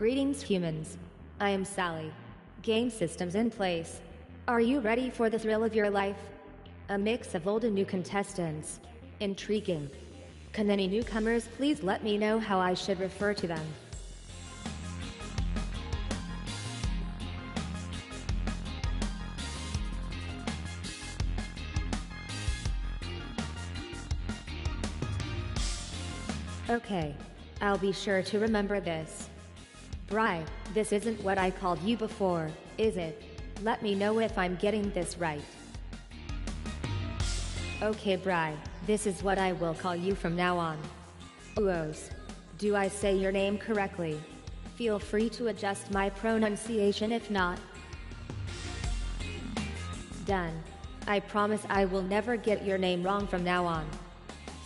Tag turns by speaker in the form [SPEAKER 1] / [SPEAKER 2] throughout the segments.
[SPEAKER 1] Greetings humans. I am Sally. Game systems in place. Are you ready for the thrill of your life? A mix of old and new contestants. Intriguing. Can any newcomers please let me know how I should refer to them? Okay, I'll be sure to remember this. Bri, this isn't what I called you before, is it? Let me know if I'm getting this right. Okay Bri, this is what I will call you from now on. Uos. Do I say your name correctly? Feel free to adjust my pronunciation if not. Done. I promise I will never get your name wrong from now on.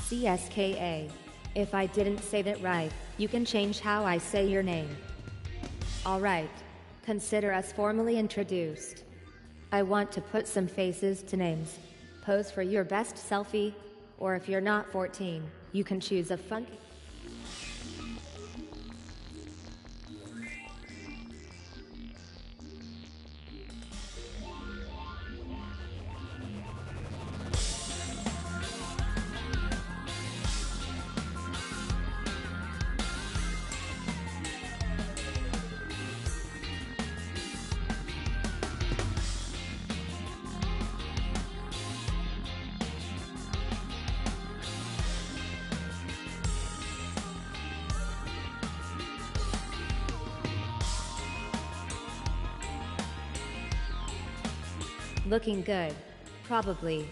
[SPEAKER 1] CSKA. If I didn't say that right, you can change how I say your name. Alright. Consider us formally introduced. I want to put some faces to names. Pose for your best selfie, or if you're not 14, you can choose a funky. Looking good. Probably.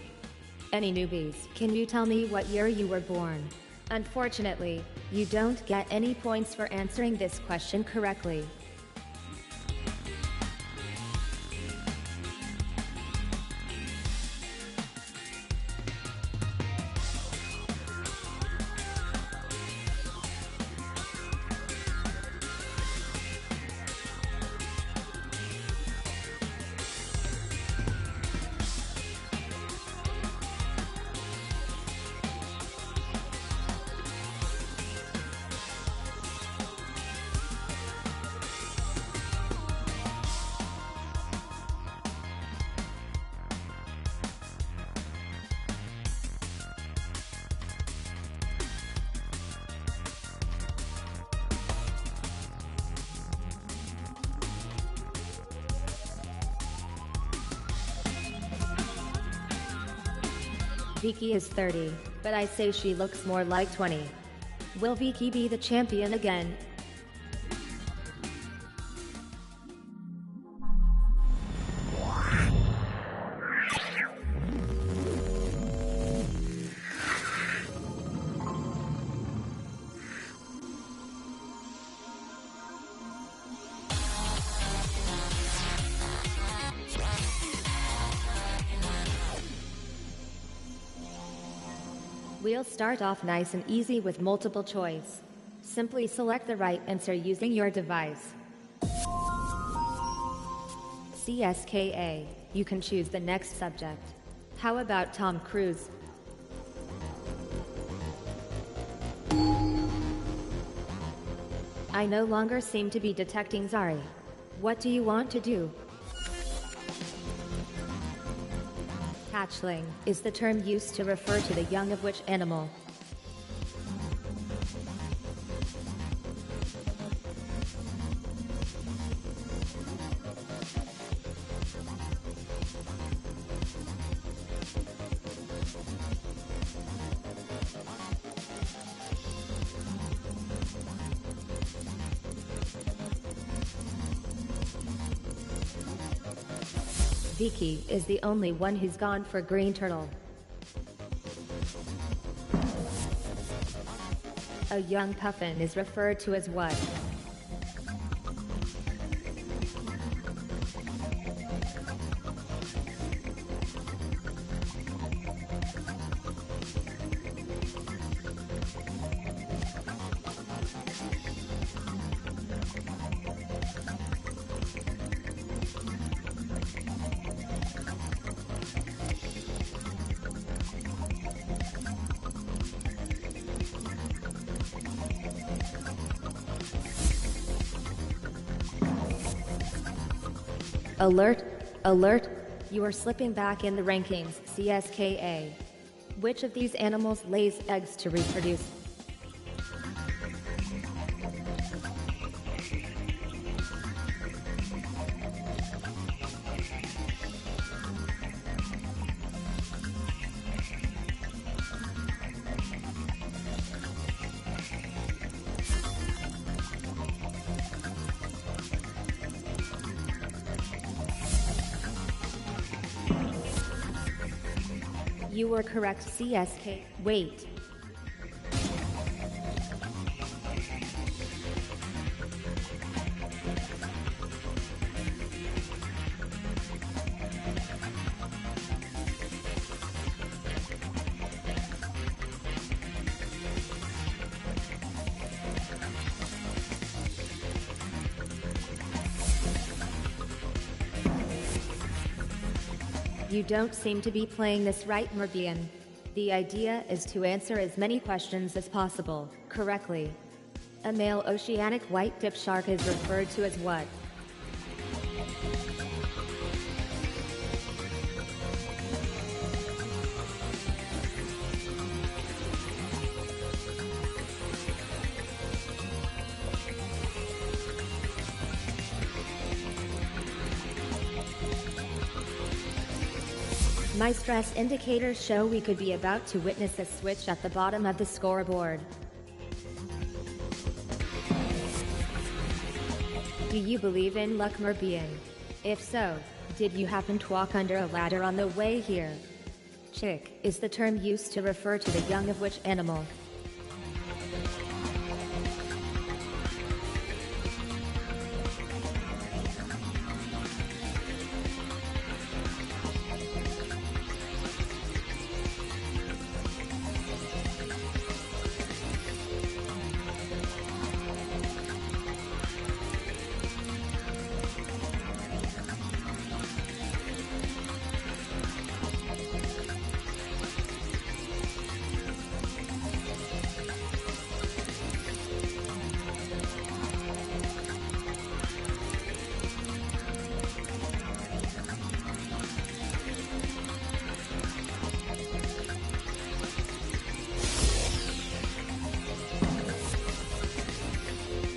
[SPEAKER 1] Any newbies, can you tell me what year you were born? Unfortunately, you don't get any points for answering this question correctly. Vicky is 30, but I say she looks more like 20. Will Vicky be the champion again? We'll start off nice and easy with multiple choice. Simply select the right answer using your device. CSKA, you can choose the next subject. How about Tom Cruise? I no longer seem to be detecting Zari. What do you want to do? Hatchling is the term used to refer to the young of which animal? Vicky is the only one who's gone for green turtle. A young puffin is referred to as what? Alert! Alert! You are slipping back in the rankings, CSKA. Which of these animals lays eggs to reproduce? You were correct, CSK. Wait. You don't seem to be playing this right, Merbian. The idea is to answer as many questions as possible, correctly. A male oceanic white dip shark is referred to as what? My stress indicators show we could be about to witness a switch at the bottom of the scoreboard. Do you believe in luck, Merbian? If so, did you happen to walk under a ladder on the way here? Chick is the term used to refer to the young of which animal?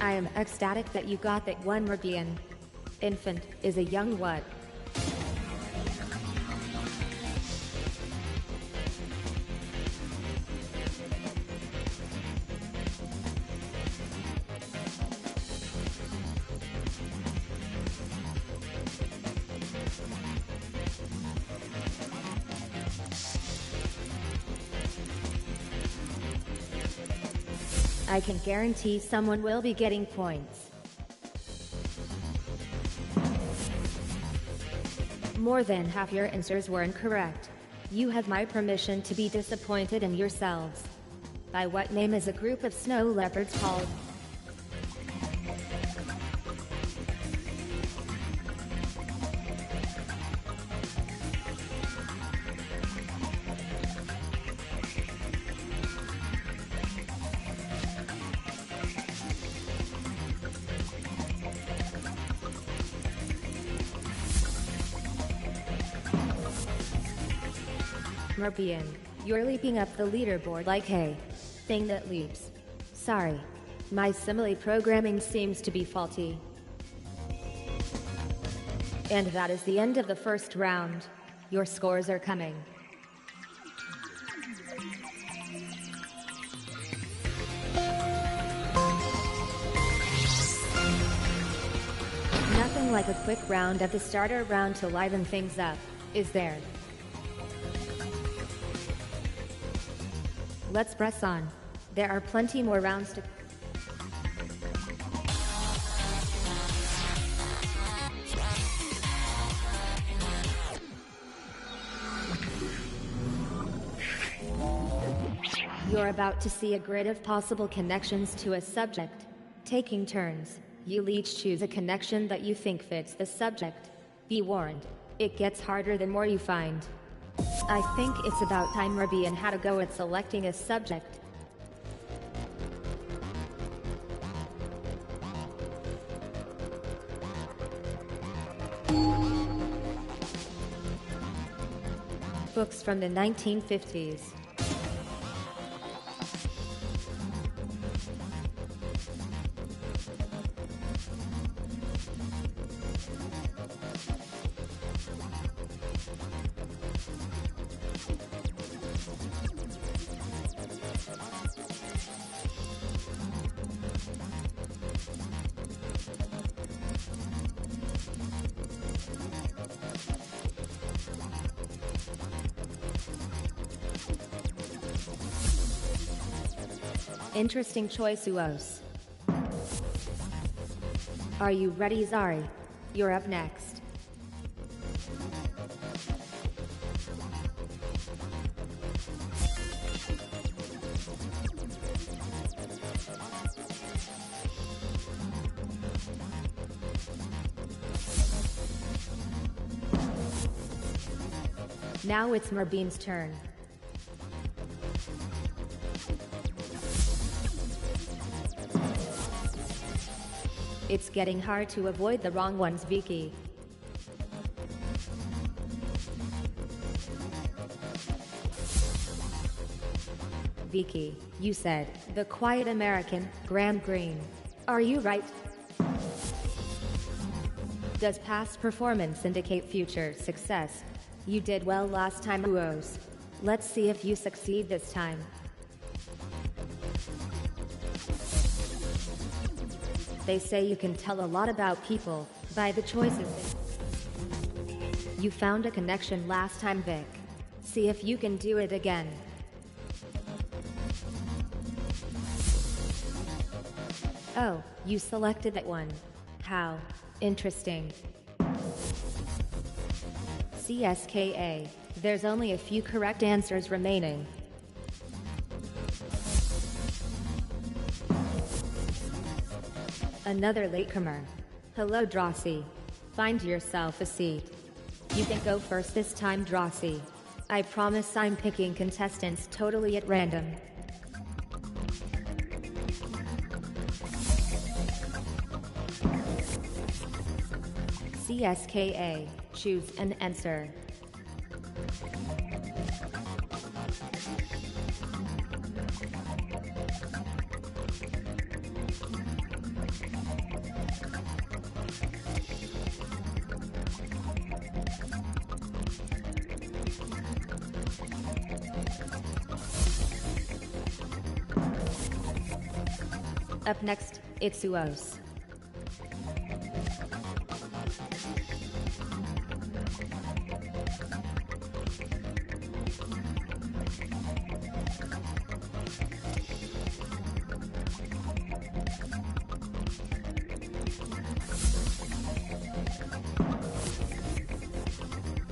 [SPEAKER 1] I am ecstatic that you got that one, Merbian. Infant is a young what? I can guarantee someone will be getting points. More than half your answers were incorrect. You have my permission to be disappointed in yourselves. By what name is a group of snow leopards called? Merbian, you're leaping up the leaderboard like a thing that leaps. Sorry. My simile programming seems to be faulty. And that is the end of the first round. Your scores are coming. Nothing like a quick round of the starter round to liven things up, is there? Let's press on. There are plenty more rounds to... You're about to see a grid of possible connections to a subject. Taking turns, you'll each choose a connection that you think fits the subject. Be warned, it gets harder the more you find. I think it's about time Merbian had a go at selecting a subject. Books from the 1950s. Interesting choice, Uos. Are you ready, Zari? You're up next. Now it's Marbeen's turn. It's getting hard to avoid the wrong ones, Vicky. Vicky, you said, the quiet American, Graham Greene. Are you right? Does past performance indicate future success? You did well last time, Uos. Let's see if you succeed this time. They say you can tell a lot about people by the choices. You found a connection last time, Vic. See if you can do it again. Oh, you selected that one. How interesting. CSKA. There's only a few correct answers remaining. Another latecomer. Hello, Drosy. Find yourself a seat. You can go first this time, Drosy. I promise I'm picking contestants totally at random. CSKA. Choose an answer. Up next, it's Uos.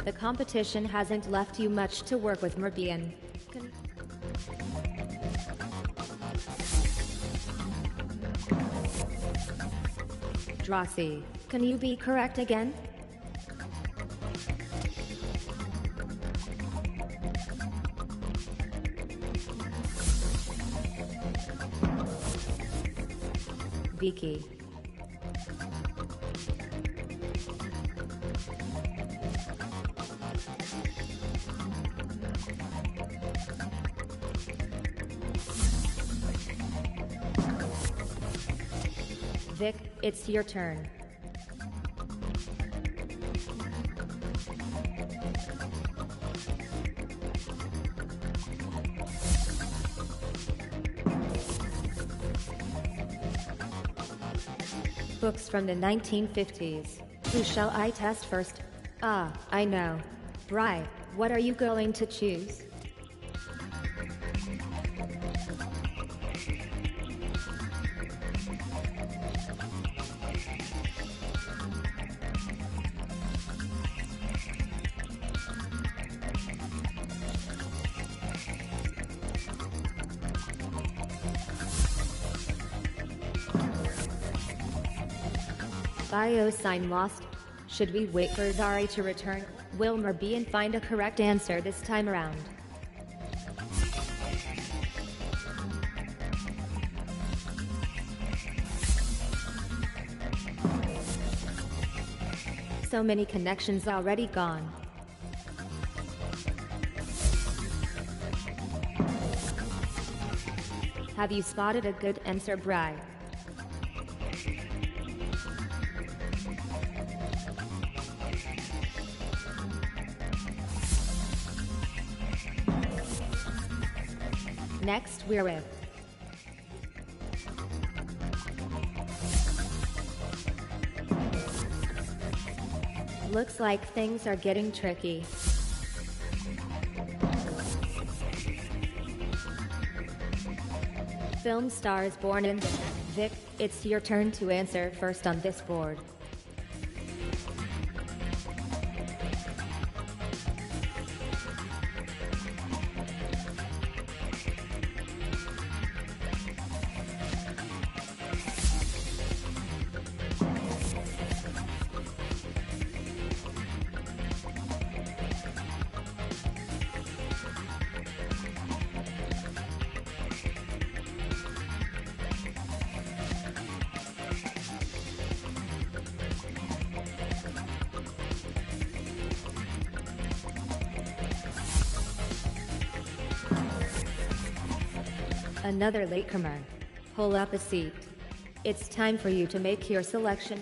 [SPEAKER 1] The competition hasn't left you much to work with, Marbeen. Drosy, can you be correct again? Vicky. Vic, it's your turn. Books from the 1950s. Who shall I test first? Ah, I know. Bri, what are you going to choose? Bio sign lost. Should we wait for Zari to return? Will Marbeen find a correct answer this time around? So many connections already gone. Have you spotted a good answer, Bri? Next, we're with looks like things are getting tricky. Film stars born in Vic, it's your turn to answer first on this board. Another latecomer. Pull up a seat. It's time for you to make your selection.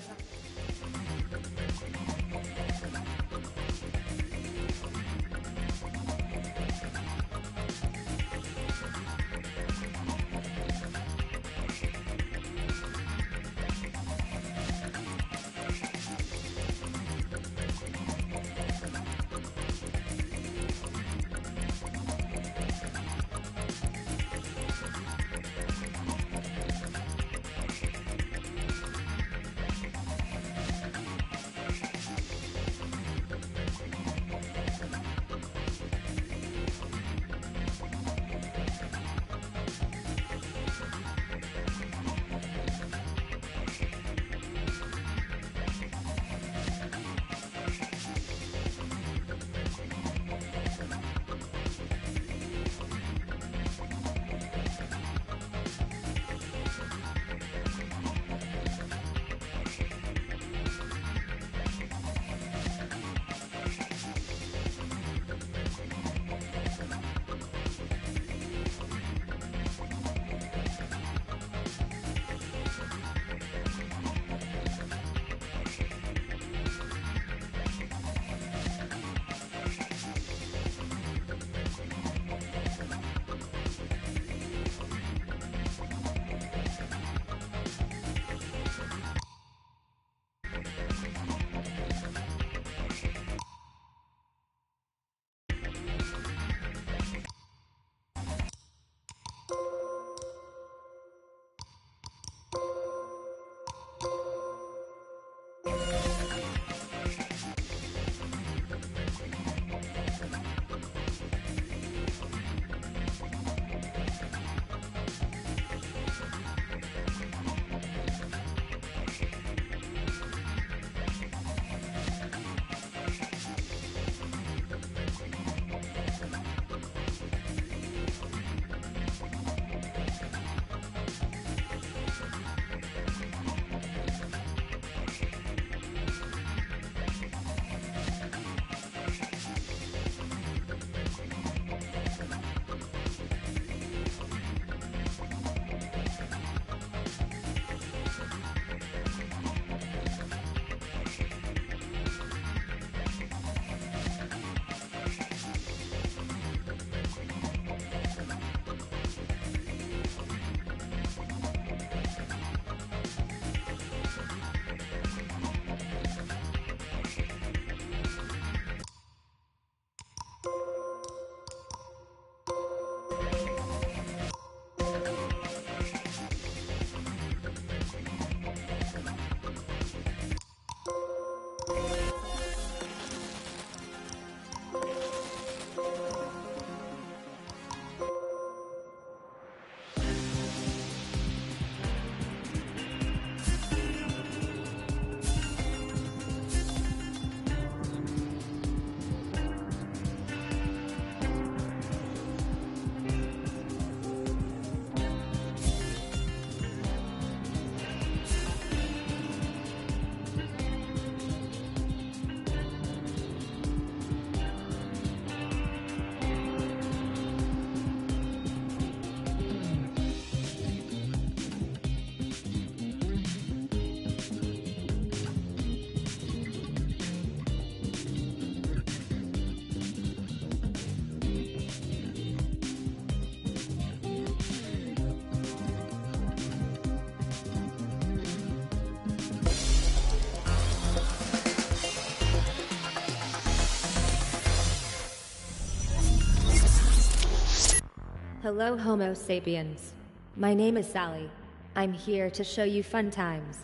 [SPEAKER 1] Hello, Homo sapiens. My name is Sally. I'm here to show you fun times.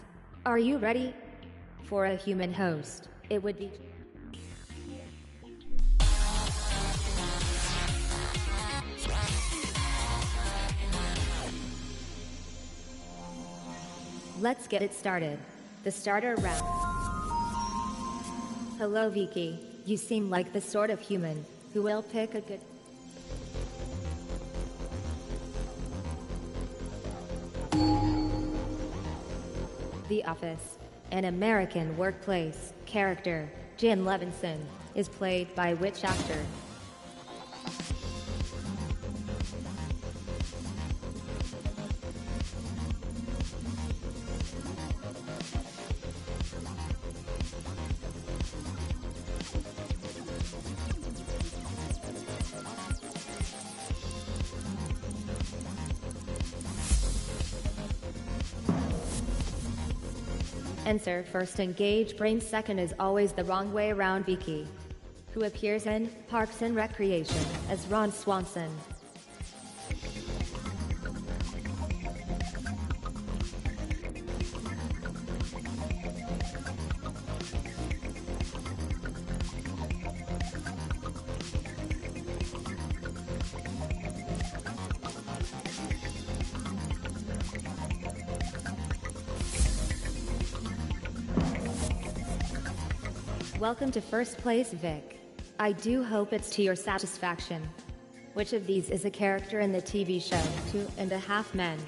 [SPEAKER 1] Are you ready? For a human host, it would be. Let's get it started. The starter round. Hello, Vicky. You seem like the sort of human who will pick a good. The Office, an American workplace character, Jan Levinson, is played by which actor? Answer first, engage brain second is always the wrong way around. Vicky, who appears in Parks and Recreation as Ron Swanson. Welcome to first place, Vic. I do hope it's to your satisfaction. Which of these is a character in the TV show 2.5 Men?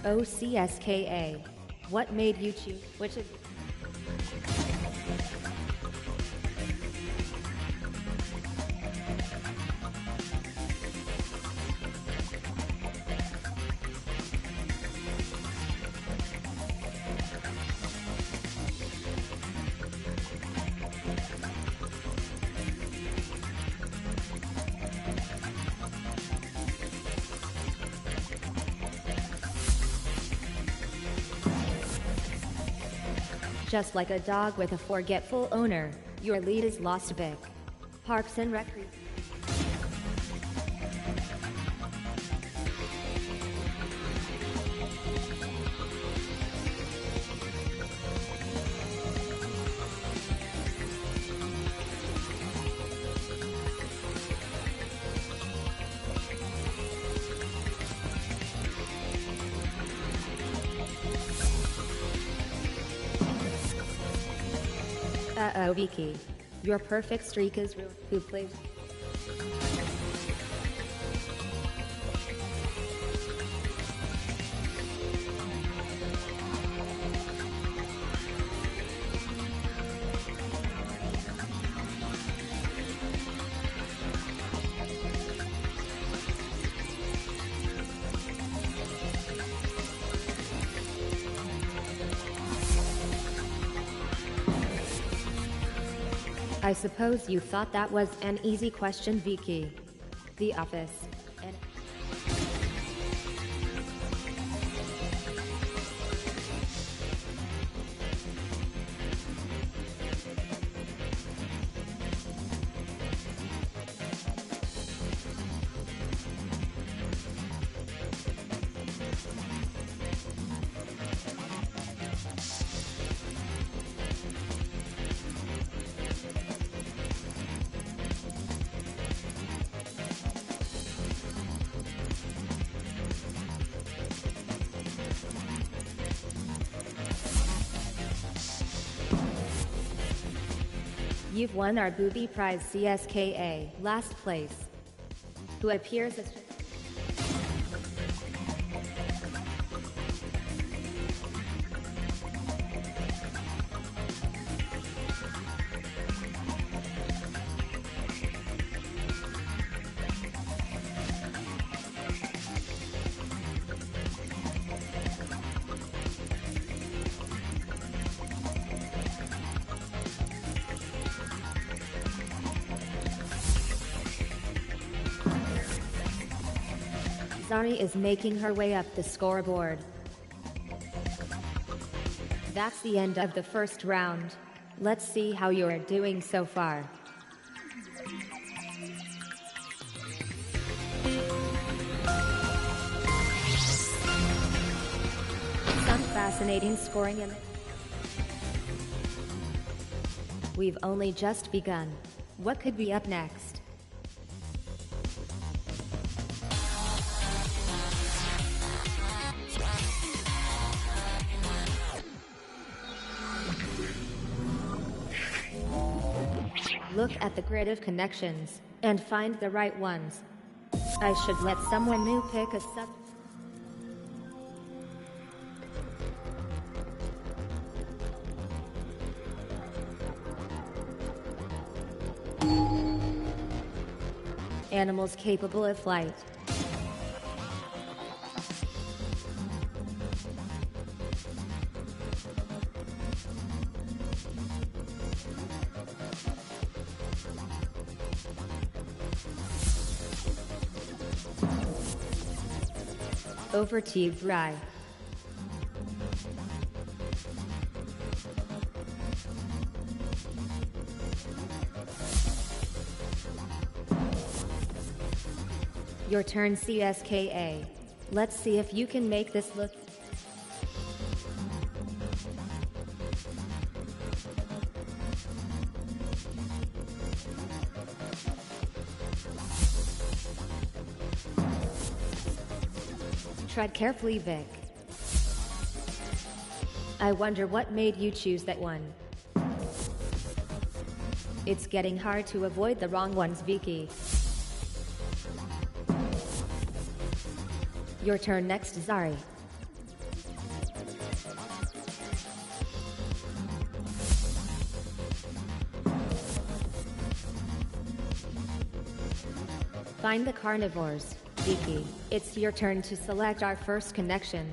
[SPEAKER 1] OCSKA. What made you choose which of... Just like a dog with a forgetful owner, your lead is lost, Vic. Parks and Recreation. Uh-oh, Vicky. Your perfect streak is ruined. Who plays? I suppose you thought that was an easy question, Vicky. The Office. And you've won our booby prize, CSKA, last place. Who appears as... Zari is making her way up the scoreboard. That's the end of the first round. Let's see how you're doing so far. Some fascinating scoring in it. We've only just begun. What could be up next? Look at the grid of connections and find the right ones. I should let someone new pick a sub. Animals capable of flight. Over to you, Bri. Your turn, CSKA. Let's see if you can make this look. Tread carefully, Vic. I wonder what made you choose that one. It's getting hard to avoid the wrong ones, Vicky. Your turn next, Zari. Find the carnivores. Vicky, it's your turn to select our first connection.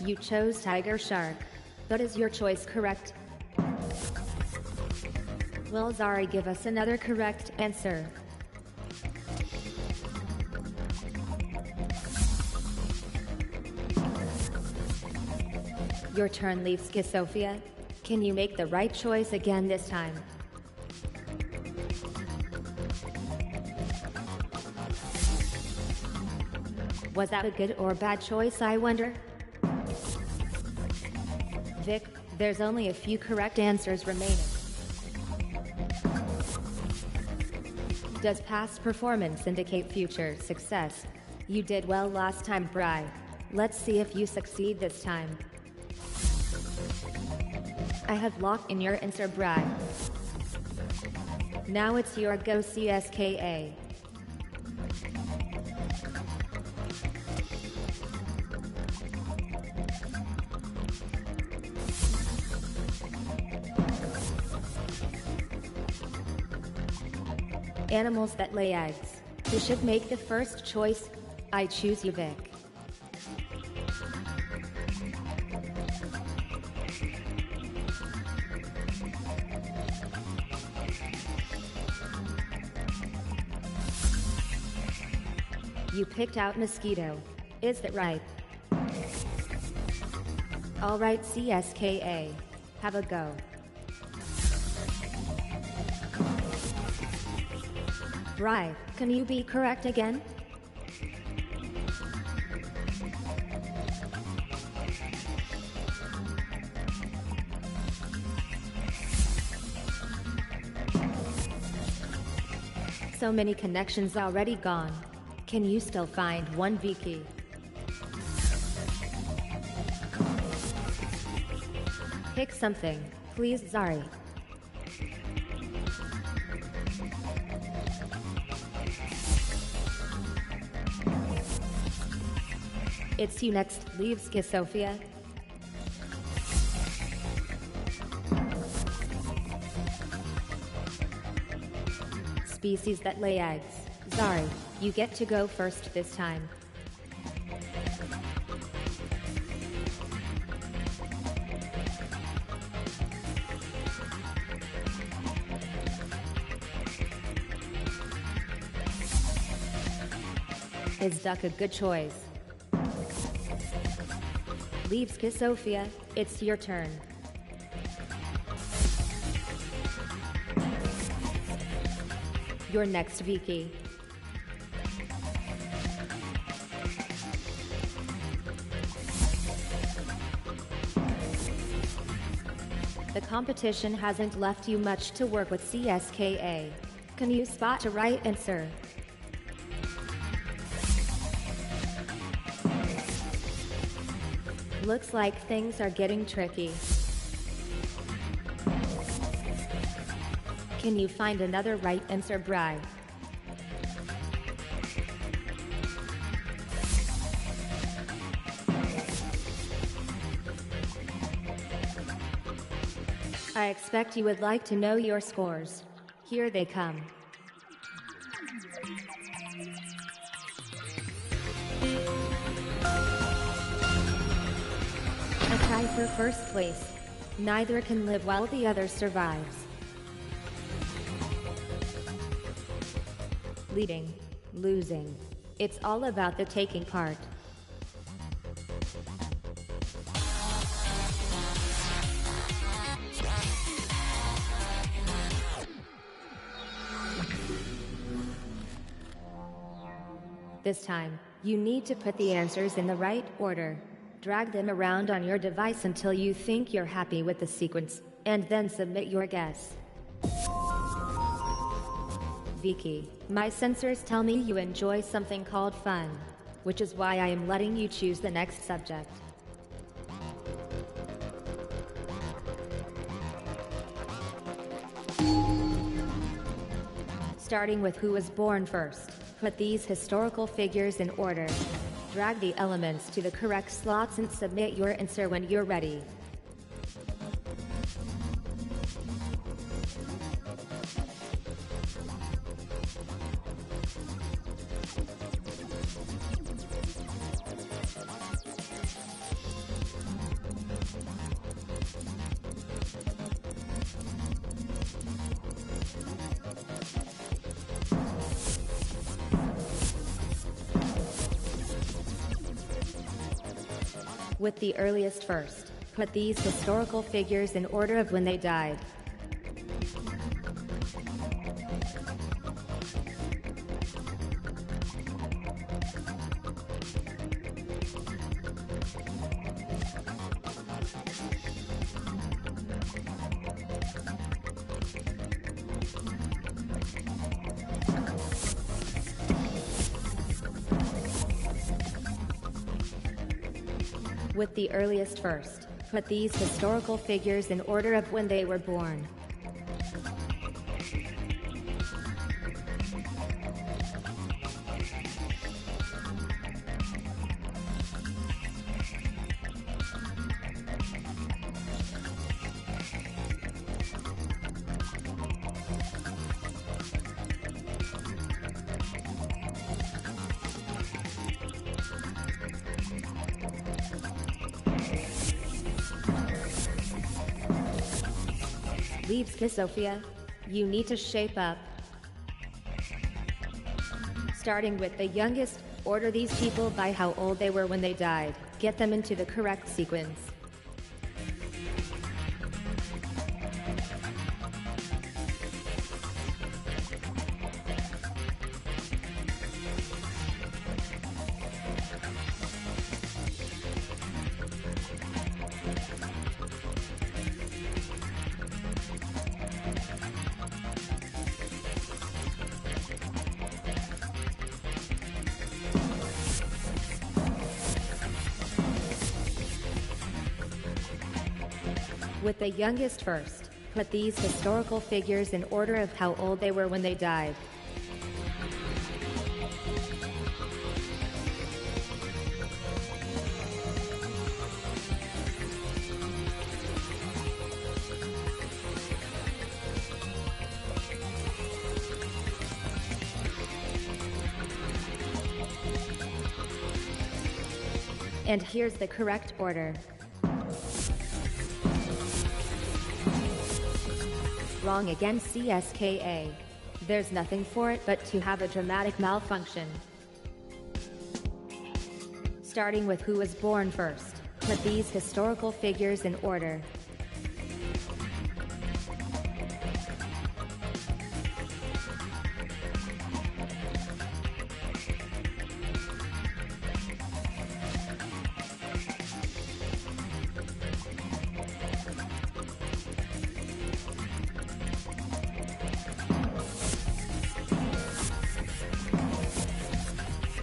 [SPEAKER 1] You chose tiger shark, but is your choice correct? Will Zari give us another correct answer? Your turn leaves Sophia. Can you make the right choice again this time? Was that a good or bad choice, I wonder? Vic, there's only a few correct answers remaining. Does past performance indicate future success? You did well last time, Bri. Let's see if you succeed this time. I have locked in your answer, Bri. Now it's your go, CSKA. Animals that lay eggs. Who should make the first choice? I choose you, Vic. You picked out mosquito. Is that right? All right, CSKA. Have a go. Bri, can you be correct again? So many connections already gone. Can you still find one, Vicky? Pick something, please, Zari. It's you next, leaves Sophia. Species that lay eggs. Zari, you get to go first this time. Is duck a good choice? Leaves Sophia, it's your turn. You're next, Vicky. The competition hasn't left you much to work with, CSKA. Can you spot a right answer? Looks like things are getting tricky. Can you find another right answer, Bri? I expect you would like to know your scores. Here they come. A tie for first place. Neither can live while the other survives. Leading, losing. It's all about the taking part. This time, you need to put the answers in the right order. Drag them around on your device until you think you're happy with the sequence, and then submit your guess. Vicky, my sensors tell me you enjoy something called fun, which is why I am letting you choose the next subject. Starting with who was born first. Put these historical figures in order. Drag the elements to the correct slots and submit your answer when you're ready. With the earliest first, put these historical figures in order of when they died. With the earliest first, put these historical figures in order of when they were born. Leaves Sophia, you need to shape up. Starting with the youngest, order these people by how old they were when they died. Get them into the correct sequence. With the youngest first, put these historical figures in order of how old they were when they died. And here's the correct order. Wrong again, CSKA. There's nothing for it but to have a dramatic malfunction. starting with who was born first. Put these historical figures in order.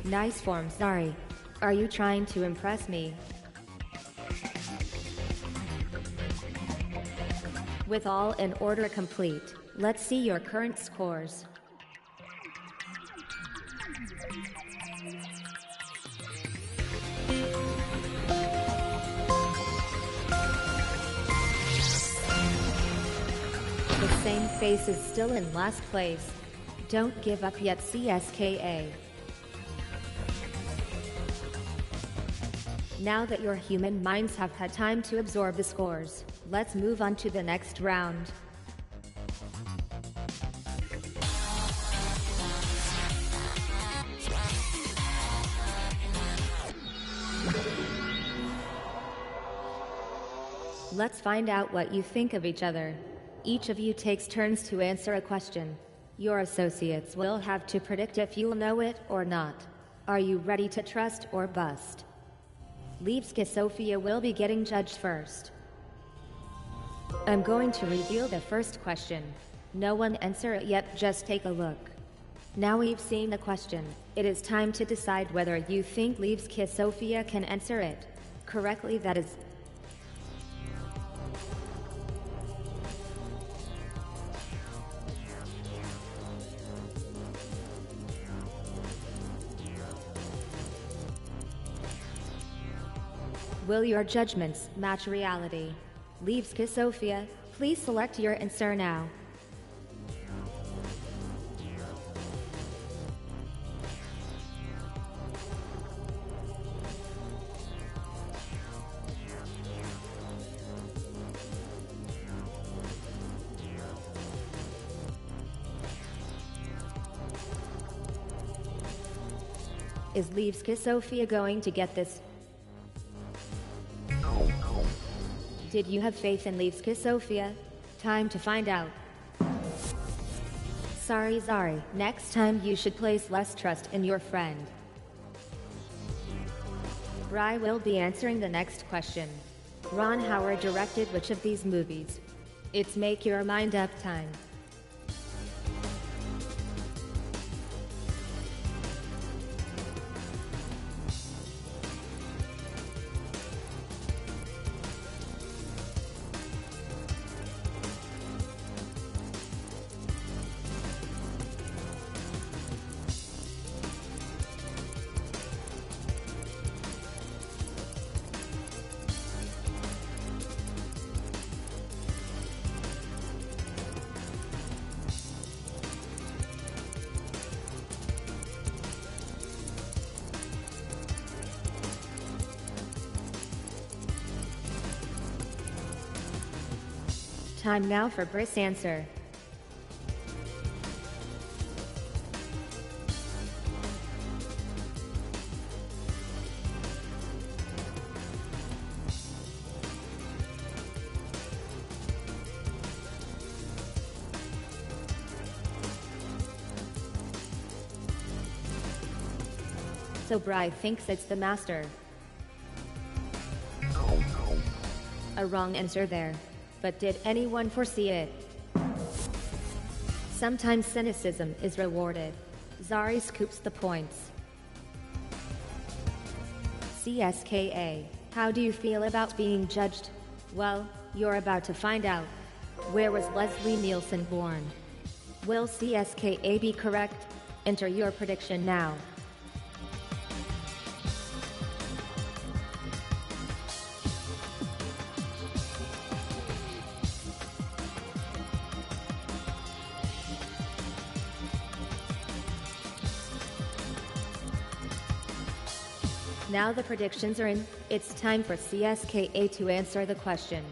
[SPEAKER 1] Nice form, sorry. Are you trying to impress me? With all in order complete, let's see your current scores. The same face is still in last place. Don't give up yet, CSKA. Now that your human minds have had time to absorb the scores, let's move on to the next round. Let's find out what you think of each other. Each of you takes turns to answer a question. Your associates will have to predict if you'll know it or not. Are you ready to trust or bust? Levska Sofia will be getting judged first. I'm going to reveal the first question. No one answer it yet, just take a look. Now we've seen the question, it is time to decide whether you think Levska Sofia can answer it correctly. That is... Will your judgments match reality? Levska Sofia, please select your answer now. Is Levska Sofia going to get this? Did you have faith in Levska Sofia? Time to find out. Sorry. Next time you should place less trust in your friend. Bry will be answering the next question. Ron Howard directed which of these movies? It's make your mind up time. Time now for Briss answer. So Bry thinks it's the master. A wrong answer there. But did anyone foresee it? Sometimes cynicism is rewarded. Zari scoops the points. CSKA, how do you feel about being judged? Well, you're about to find out. Where was Leslie Nielsen born? Will CSKA be correct? Enter your prediction now. Now the predictions are in. It's time for CSKA to answer the question.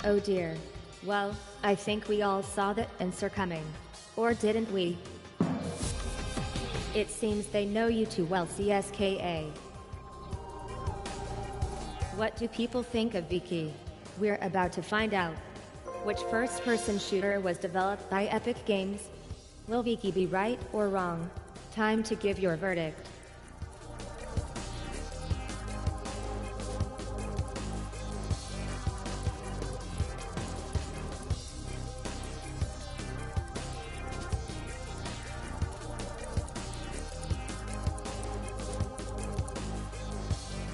[SPEAKER 1] Oh dear. Well, I think we all saw the answer coming. Or didn't we? It seems they know you too well, CSKA. What do people think of Viki? We're about to find out. Which first-person shooter was developed by Epic Games? Will Viki be right or wrong? Time to give your verdict.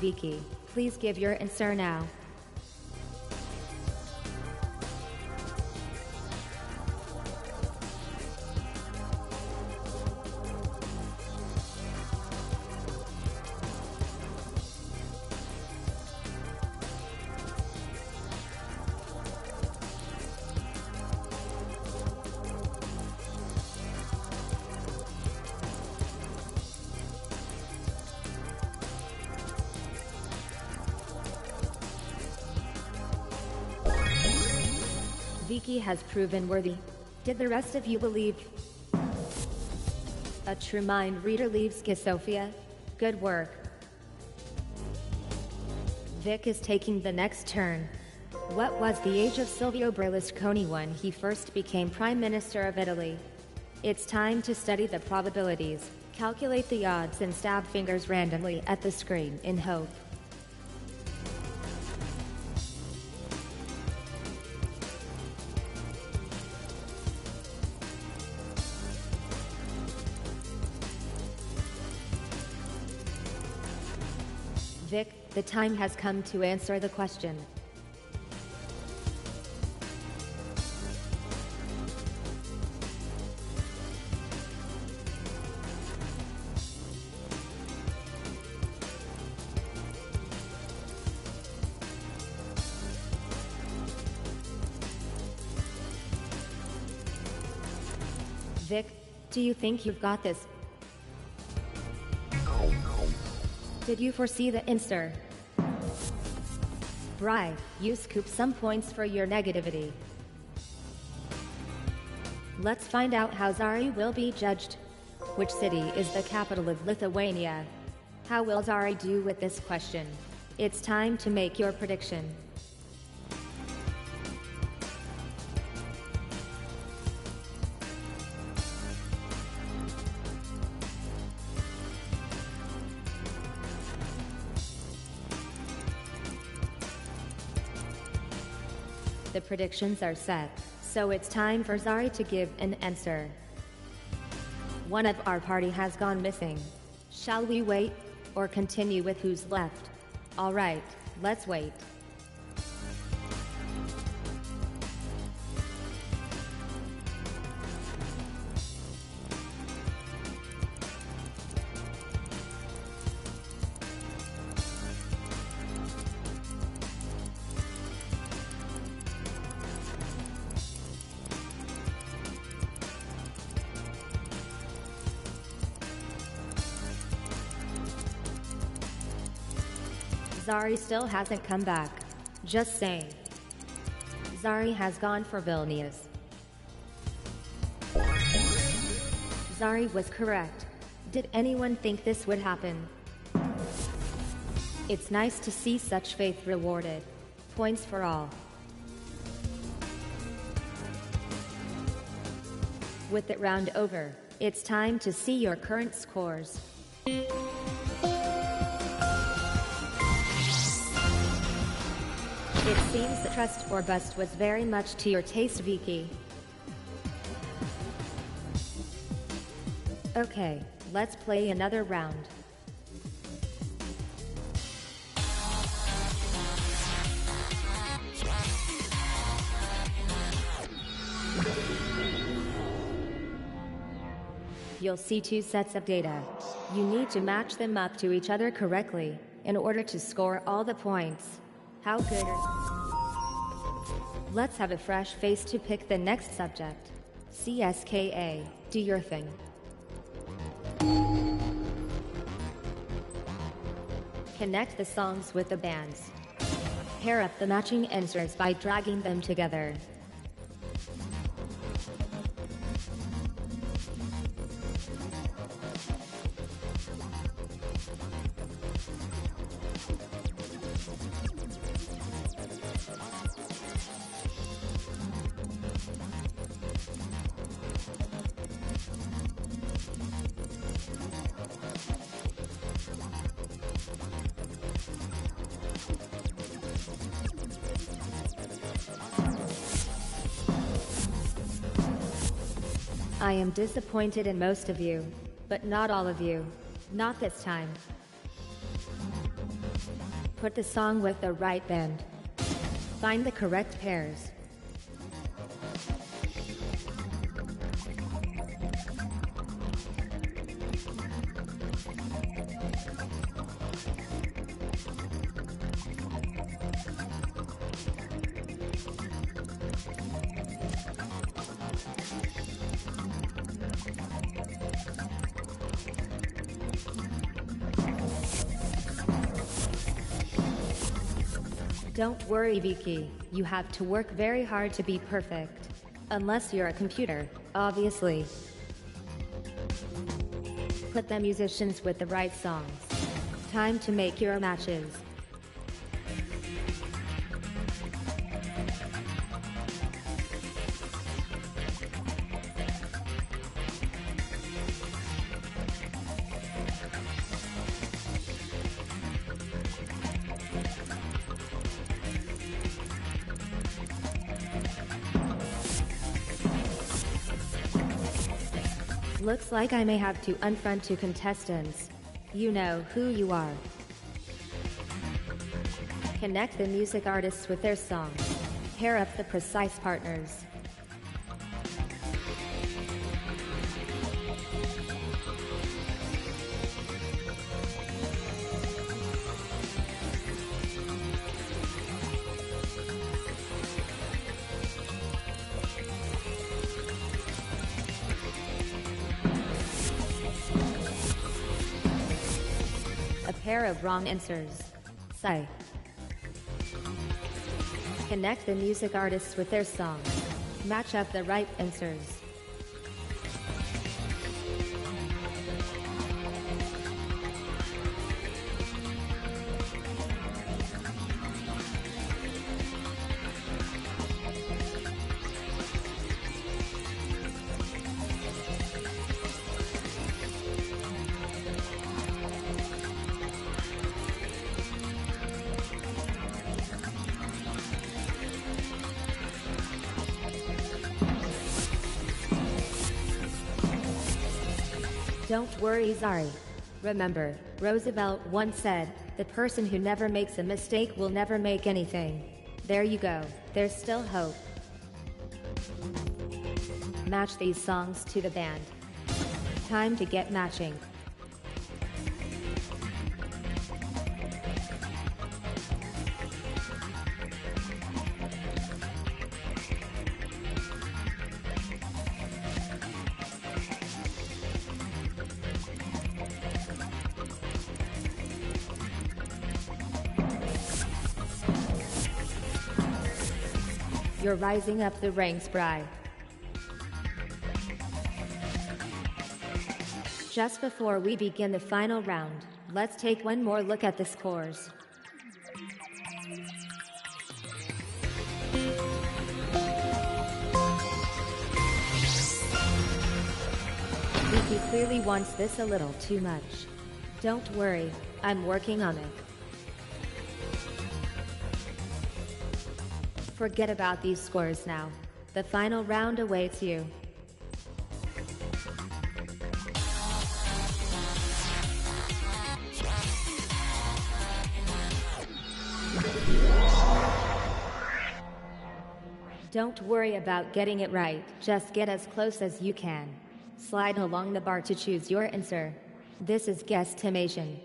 [SPEAKER 1] Viki, please give your answer now. Viki has proven worthy. Did the rest of you believe? A true mind reader leaves Sophia. Good work. Vic is taking the next turn. What was the age of Silvio Berlusconi when he first became Prime Minister of Italy? It's time to study the probabilities, calculate the odds and stab fingers randomly at the screen in hope. Vic, the time has come to answer the question. Vic, do you think you've got this? Did you foresee the answer? Bri, you scoop some points for your negativity. Let's find out how Zari will be judged. Which city is the capital of Lithuania? How will Zari do with this question? It's time to make your prediction. The predictions are set, so it's time for Zari to give an answer. One of our party has gone missing. Shall we wait, or continue with who's left? Alright, let's wait. Zari still hasn't come back. Just saying. Zari has gone for Vilnius. Zari was correct. Did anyone think this would happen? It's nice to see such faith rewarded. Points for all. With that round over, it's time to see your current scores. It seems that Trust or Bust was very much to your taste, Viki. Okay, let's play another round. You'll see two sets of data. You need to match them up to each other correctly in order to score all the points. How good? Let's have a fresh face to pick the next subject. CSKA, do your thing. Connect the songs with the bands. Pair up the matching answers by dragging them together. I am disappointed in most of you, but not all of you. Not this time. Put the song with the right band. Find the correct pairs. Don't worry, Vicky. You have to work very hard to be perfect. Unless you're a computer, obviously. Put the musicians with the right songs. Time to make your matches. Looks like I may have to unfriend two contestants. You know who you are. Connect the music artists with their songs. Pair up the precise partners. A pair of wrong answers. Sigh. Connect the music artists with their songs. Match up the right answers. Don't worry, Zari. Remember, Roosevelt once said, the person who never makes a mistake will never make anything. There you go, there's still hope. Match these songs to the band. Time to get matching. You're rising up the ranks, Bri. Just before we begin the final round, let's take one more look at the scores. Vicky clearly wants this a little too much. Don't worry, I'm working on it. Forget about these scores now. The final round awaits you. Don't worry about getting it right, just get as close as you can. Slide along the bar to choose your answer. This is guesstimation.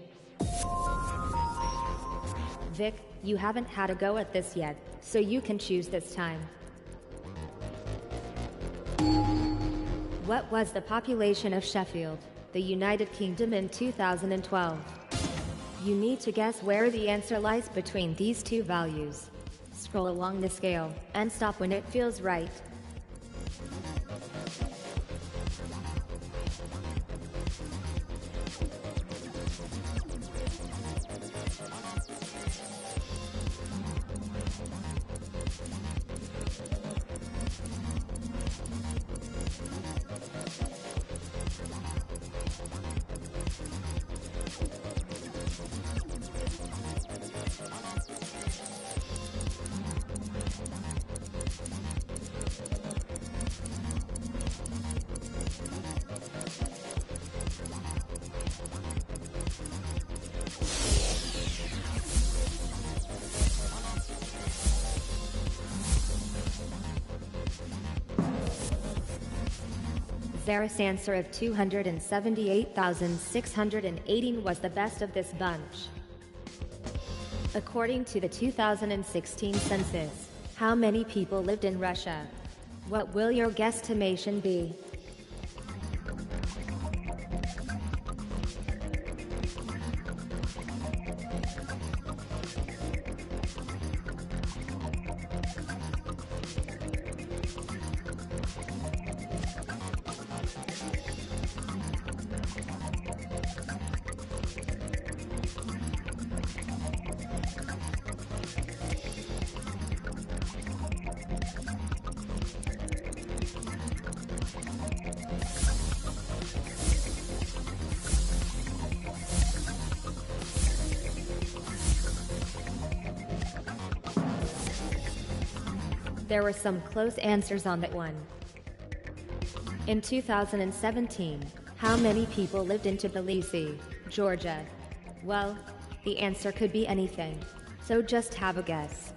[SPEAKER 1] Vic, you haven't had a go at this yet, so you can choose this time. What was the population of Sheffield, the United Kingdom in 2012? You need to guess where the answer lies between these two values. Scroll along the scale, and stop when it feels right. Zara's answer of 278,618 was the best of this bunch. According to the 2016 census, how many people lived in Russia? What will your guesstimation be? There were some close answers on that one. In 2017, how many people lived in Tbilisi, Georgia? Well, the answer could be anything, so just have a guess.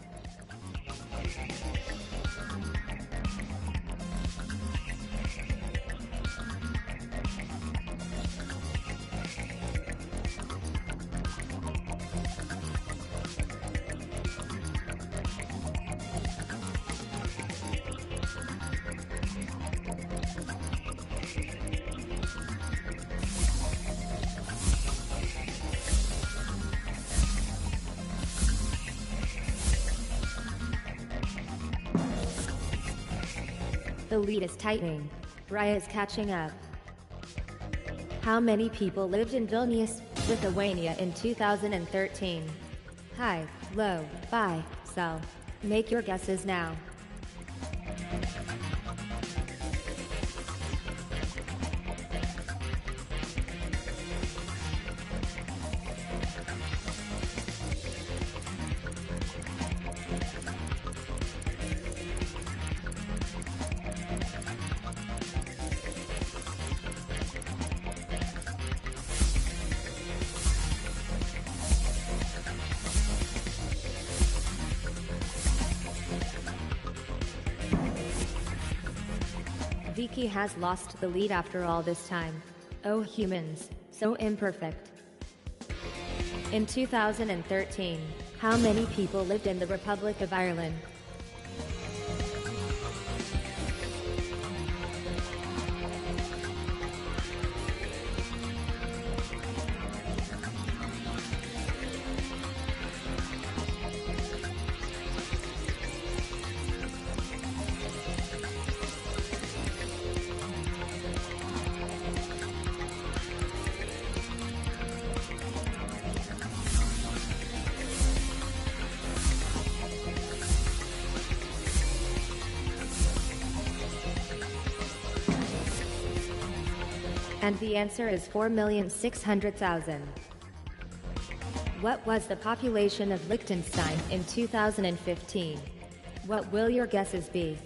[SPEAKER 1] The lead is tightening. Raya is catching up. How many people lived in Vilnius, Lithuania in 2013? High, low, buy, sell. Make your guesses now. Vicky has lost the lead after all this time. Oh humans, so imperfect. In 2013, how many people lived in the Republic of Ireland? And the answer is 4,600,000. What was the population of Liechtenstein in 2015? What will your guesses be?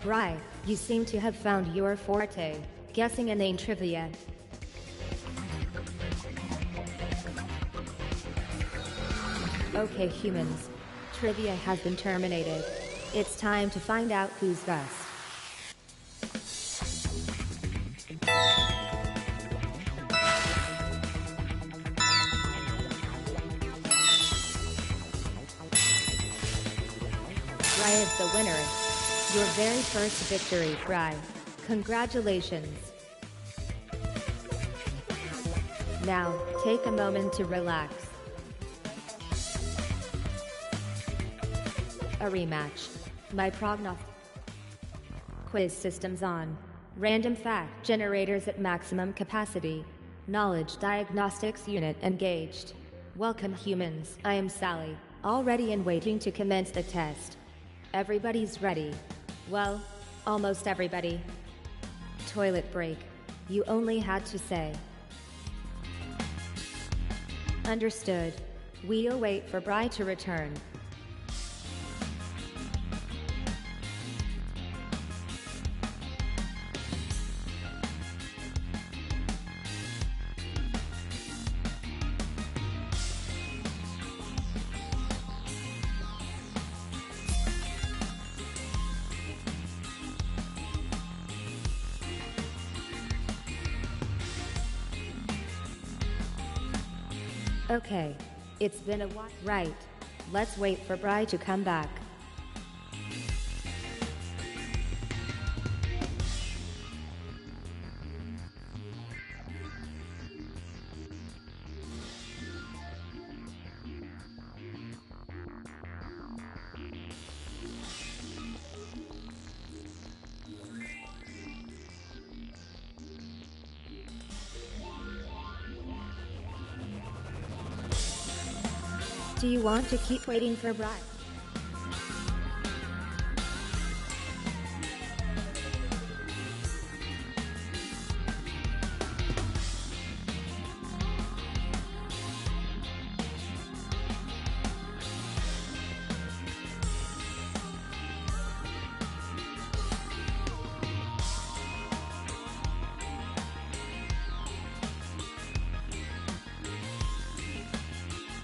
[SPEAKER 1] Right, you seem to have found your forte. Guessing a name trivia. Okay, humans. Trivia has been terminated. It's time to find out who's best. Bry is the winner. Your very first victory, Bry. Congratulations. Now, take a moment to relax. A rematch. My prognos. Quiz systems on. Random fact generators at maximum capacity. Knowledge diagnostics unit engaged. Welcome humans, I am Sally, all ready and waiting to commence the test. Everybody's ready. Well, almost everybody. Toilet break. You only had to say. Understood. We'll wait for Bry to return. Okay, it's been a while. Right. Let's wait for Bry to come back. Do you want to keep waiting for Bry?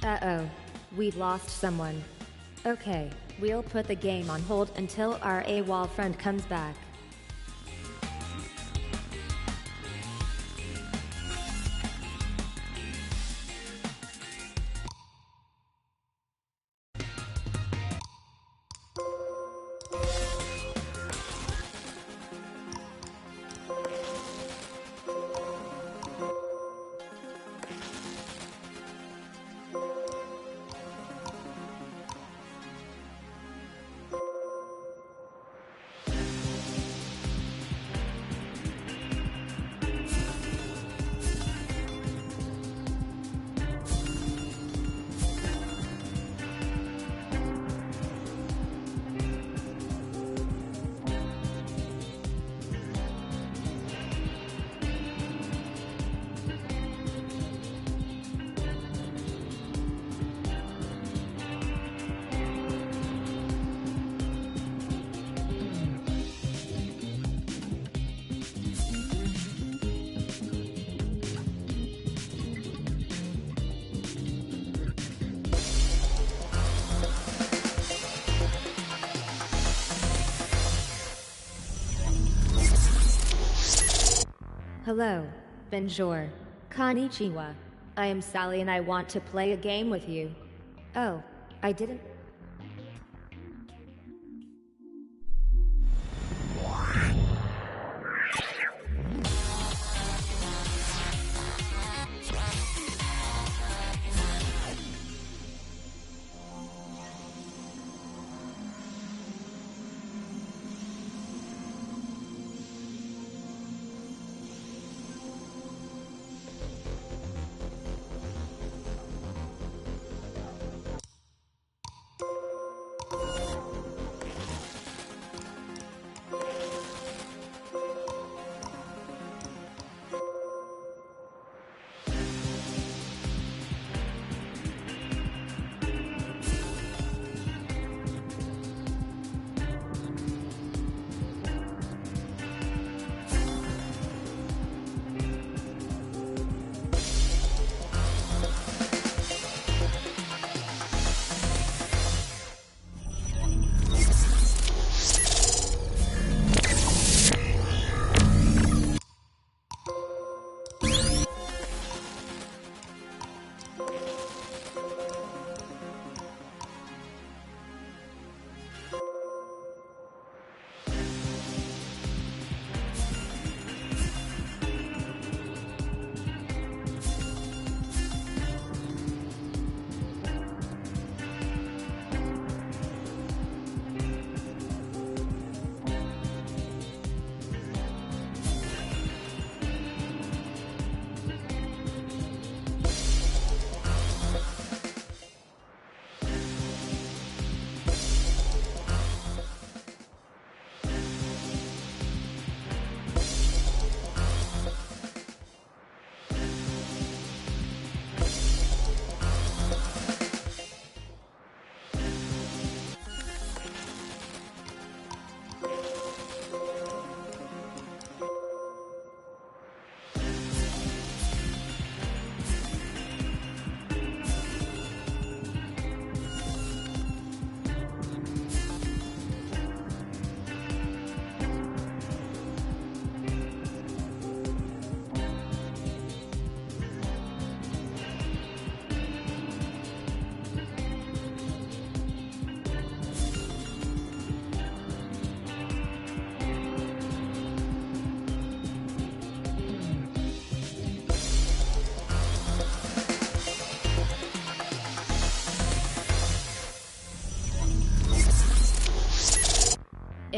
[SPEAKER 1] Uh-oh. We've lost someone. Okay, we'll put the game on hold until our AWOL friend comes back. Hello, bonjour, konnichiwa. I am Sally and I want to play a game with you. Oh, I didn't.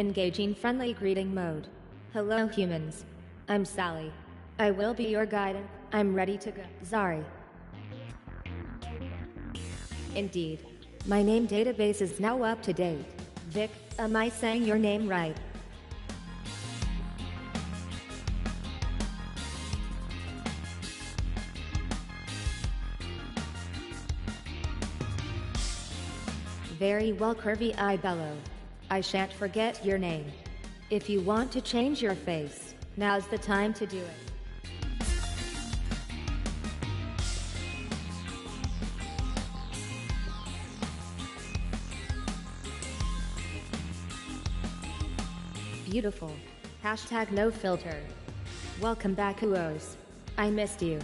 [SPEAKER 1] Engaging friendly greeting mode. Hello humans. I'm Sally. I will be your guide. I'm ready to go. Sorry. Indeed. My name database is now up to date. Vic, am I saying your name right? Very well, Curvy Eye Bellow. I shan't forget your name. If you want to change your face, now's the time to do it. Beautiful. Hashtag no filter. Welcome back, Uos. I missed you.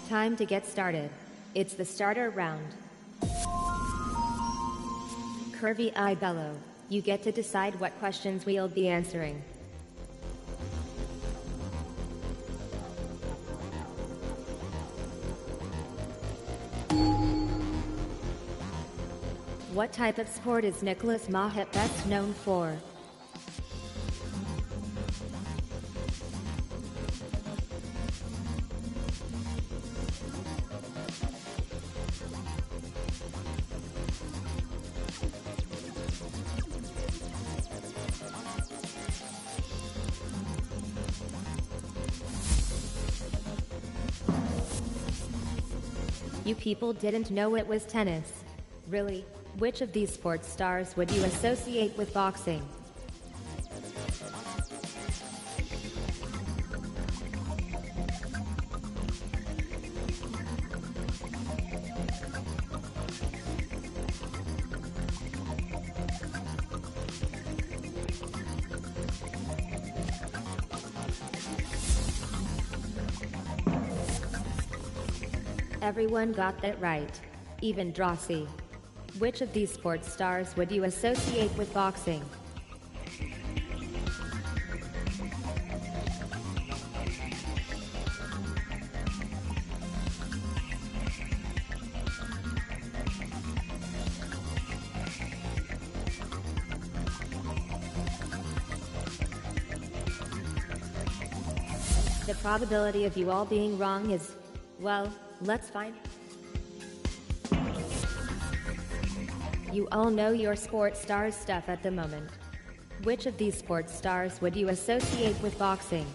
[SPEAKER 1] Time to get started. It's the starter round. Curvy Eye Bellow, you get to decide what questions we'll be answering. What type of sport is Nicholas Mahit best known for? You people didn't know it was tennis. Really? Which of these sports stars would you associate with boxing? Everyone got that right. Even Drossi. Which of these sports stars would you associate with boxing? The probability of you all being wrong is, well, let's find. You all know your sports stars stuff at the moment. Which of these sports stars would you associate with boxing?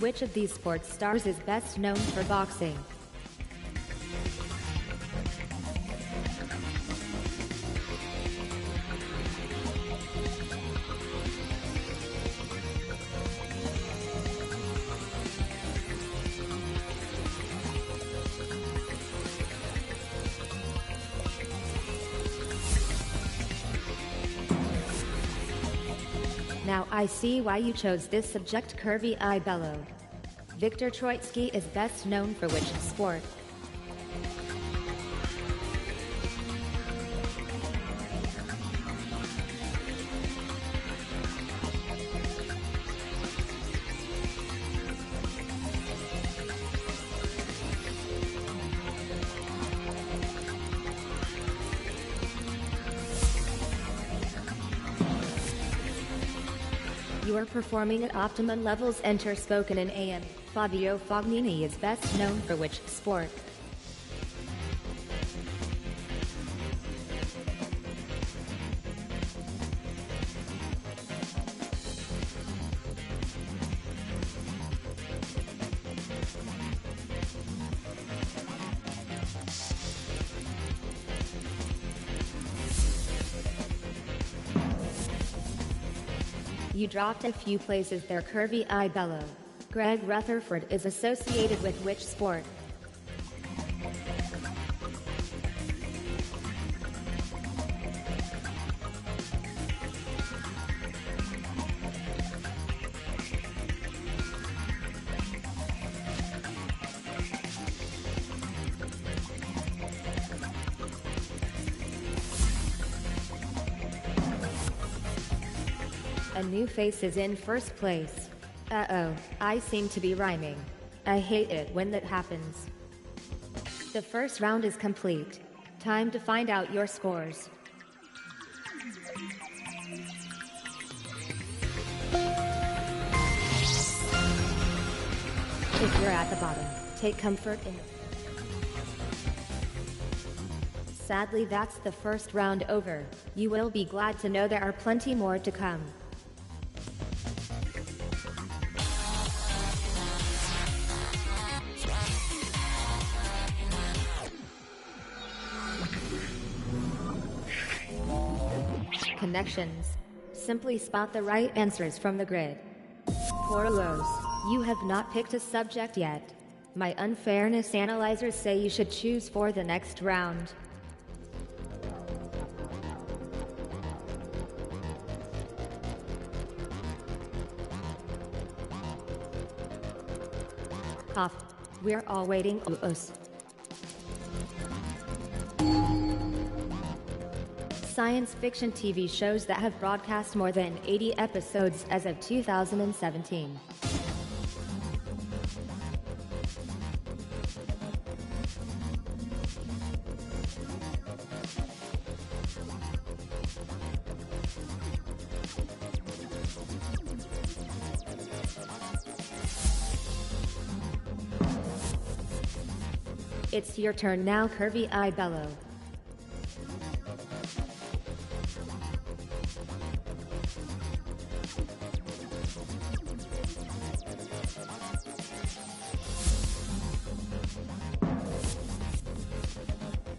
[SPEAKER 1] Which of these sports stars is best known for boxing? Now I see why you chose this subject, Curvy Eye Bellow. Viktor Troitsky is best known for which sport? You are performing at optimum levels. Enter spoken in AM. Fabio Fognini is best known for which sport? You dropped a few places there, Curvy Eye Bellow. Greg Rutherford is associated with which sport? A new face is in first place. Uh-oh, I seem to be rhyming. I hate it when that happens. The first round is complete. Time to find out your scores. If you're at the bottom, take comfort in it. Sadly, that's the first round over. You will be glad to know there are plenty more to come. Connections. Simply spot the right answers from the grid. For Rose, you have not picked a subject yet. My unfairness analyzers say you should choose for the next round. Cough. We're all waiting. Science fiction TV shows that have broadcast more than 80 episodes as of 2017. It's your turn now, Curvy Eye Bellow.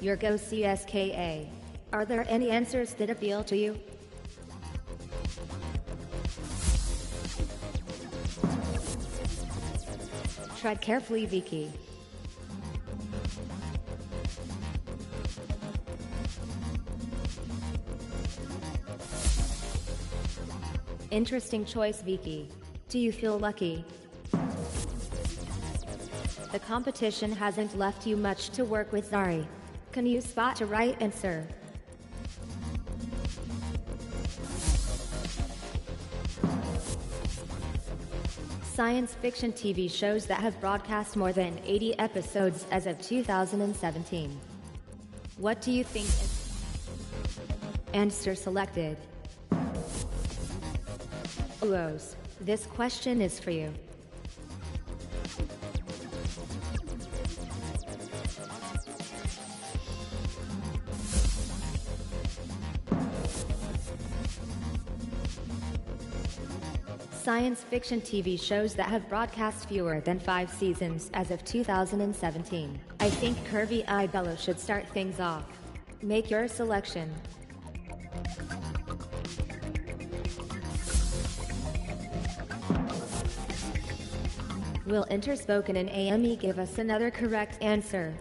[SPEAKER 1] Your go CSKA. Are there any answers that appeal to you? Tread carefully, Vicky. Interesting choice, Vicky. Do you feel lucky? The competition hasn't left you much to work with, Zari. Can you spot a right answer? Science fiction TV shows that have broadcast more than 80 episodes as of 2017. What do you think? Answer selected. Rose, this question is for you. Science fiction TV shows that have broadcast fewer than 5 seasons as of 2017. I think Curvy Eye Bellow should start things off. Make your selection. Will Interspoken and AME give us another correct answer?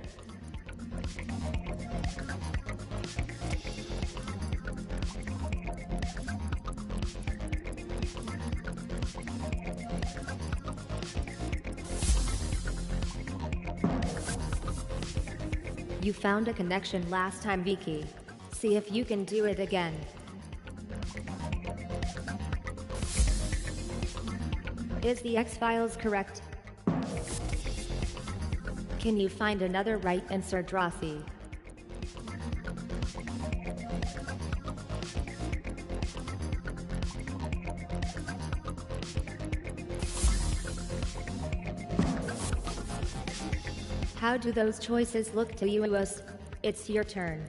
[SPEAKER 1] You found a connection last time, Vicky. See if you can do it again. Is the X-Files correct? Can you find another right answer, Drosy? How do those choices look to you? It's your turn.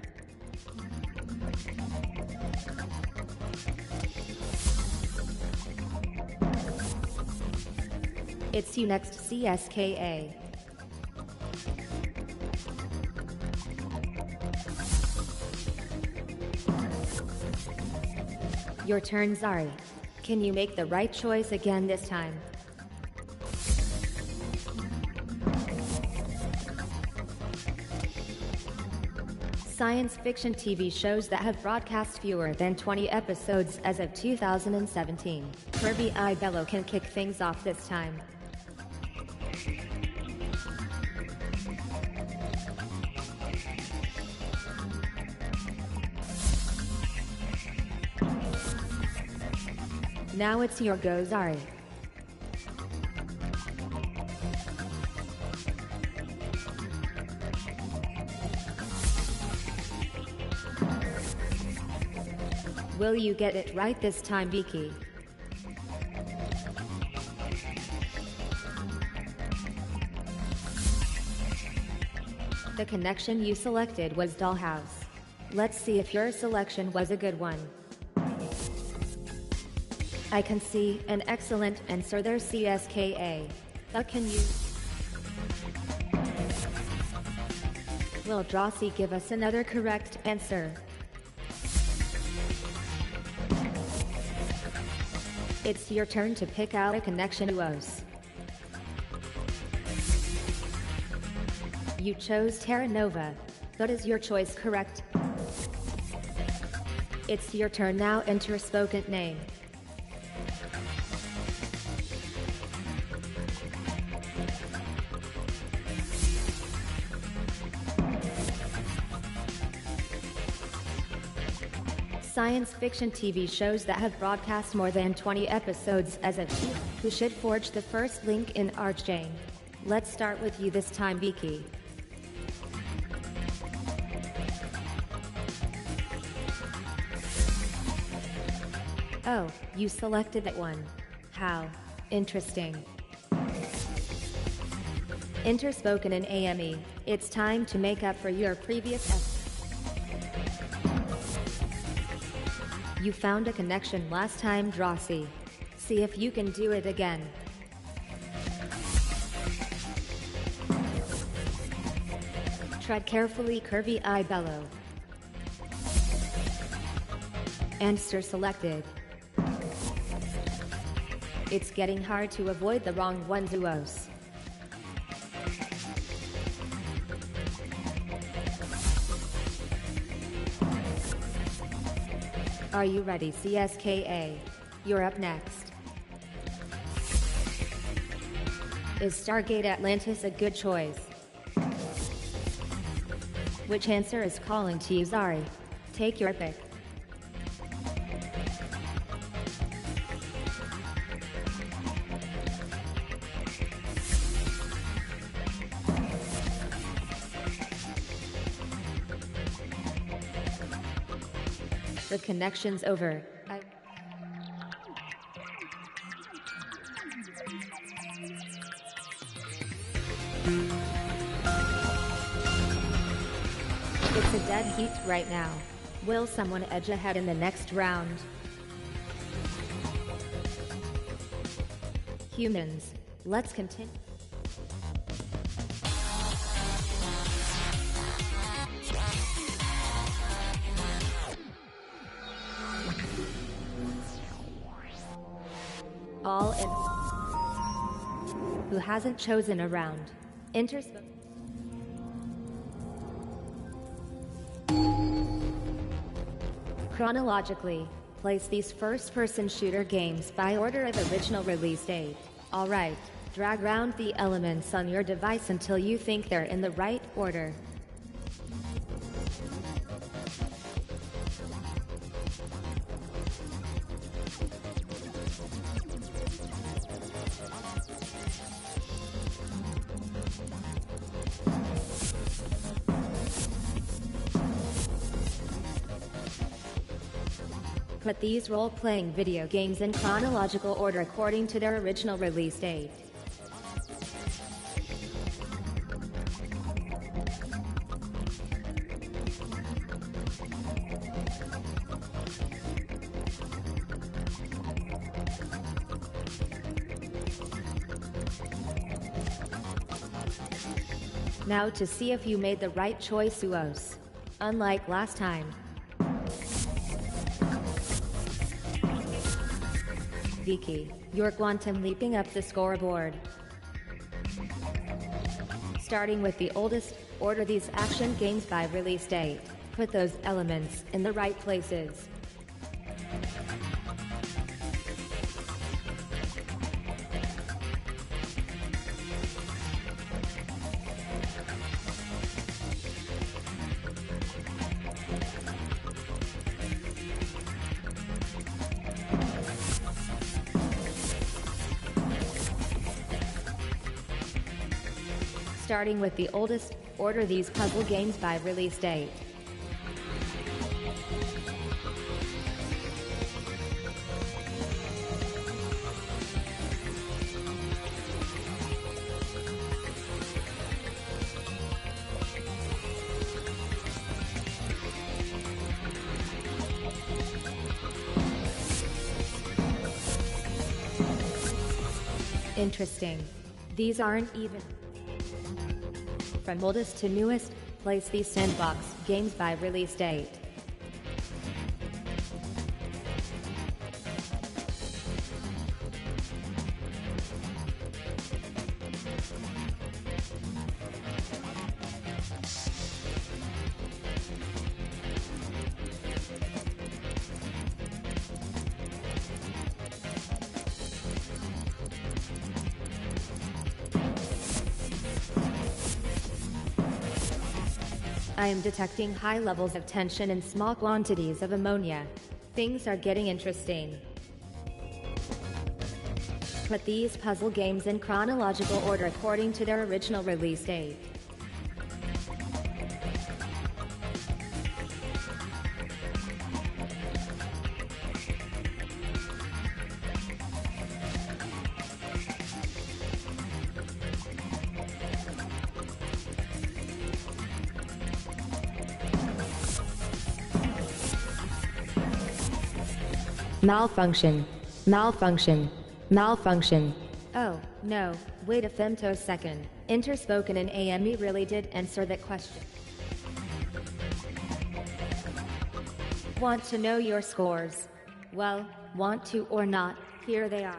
[SPEAKER 1] It's you next, CSKA. Your turn, Zari. Can you make the right choice again this time? Science fiction TV shows that have broadcast fewer than 20 episodes as of 2017. Curvy Eye Bellow can kick things off this time. Now it's your go, Zari. Will you get it right this time, Vicky? The connection you selected was Dollhouse. Let's see if your selection was a good one. I can see an excellent answer there, CSKA. But can you? Will Drosy give us another correct answer? It's your turn to pick out a connection, Uos. You chose Terra Nova, but is your choice correct? It's your turn now, enter a spoken name. Science fiction TV shows that have broadcast more than 20 episodes as of who should forge the first link in our chain. Let's start with you this time, Vicky. Oh, you selected that one. How interesting. Enter spoken in AME. It's time to make up for your previous You found a connection last time, Drosy. See if you can do it again. Tread carefully, curvy eye bellow. Answer selected. It's getting hard to avoid the wrong one, Zuos. Are you ready, CSKA? You're up next. Is Stargate Atlantis a good choice? Which answer is calling to you, Zari? Take your pick. The connection's over. It's a dead heat right now. Will someone edge ahead in the next round? Humans, let's continue. All in. Who hasn't chosen a round? Enter. Chronologically, place these first-person shooter games by order of original release date. Alright, drag round the elements on your device until you think they're in the right order. Put these role-playing video games in chronological order according to their original release date. Now to see if you made the right choice, Uos. Unlike last time. Vicky, you're quantum leaping up the scoreboard. Starting with the oldest, order these action games by release date. Put those elements in the right places. Starting with the oldest, order these puzzle games by release date. Interesting. These aren't even. From oldest to newest, place these sandbox games by release date. I am detecting high levels of tension and small quantities of ammonia. Things are getting interesting. Put these puzzle games in chronological order according to their original release date. Malfunction. Malfunction. Malfunction. Oh, no, wait a femtosecond. Interspoken and AME really did answer that question. Want to know your scores? Well, want to or not, here they are.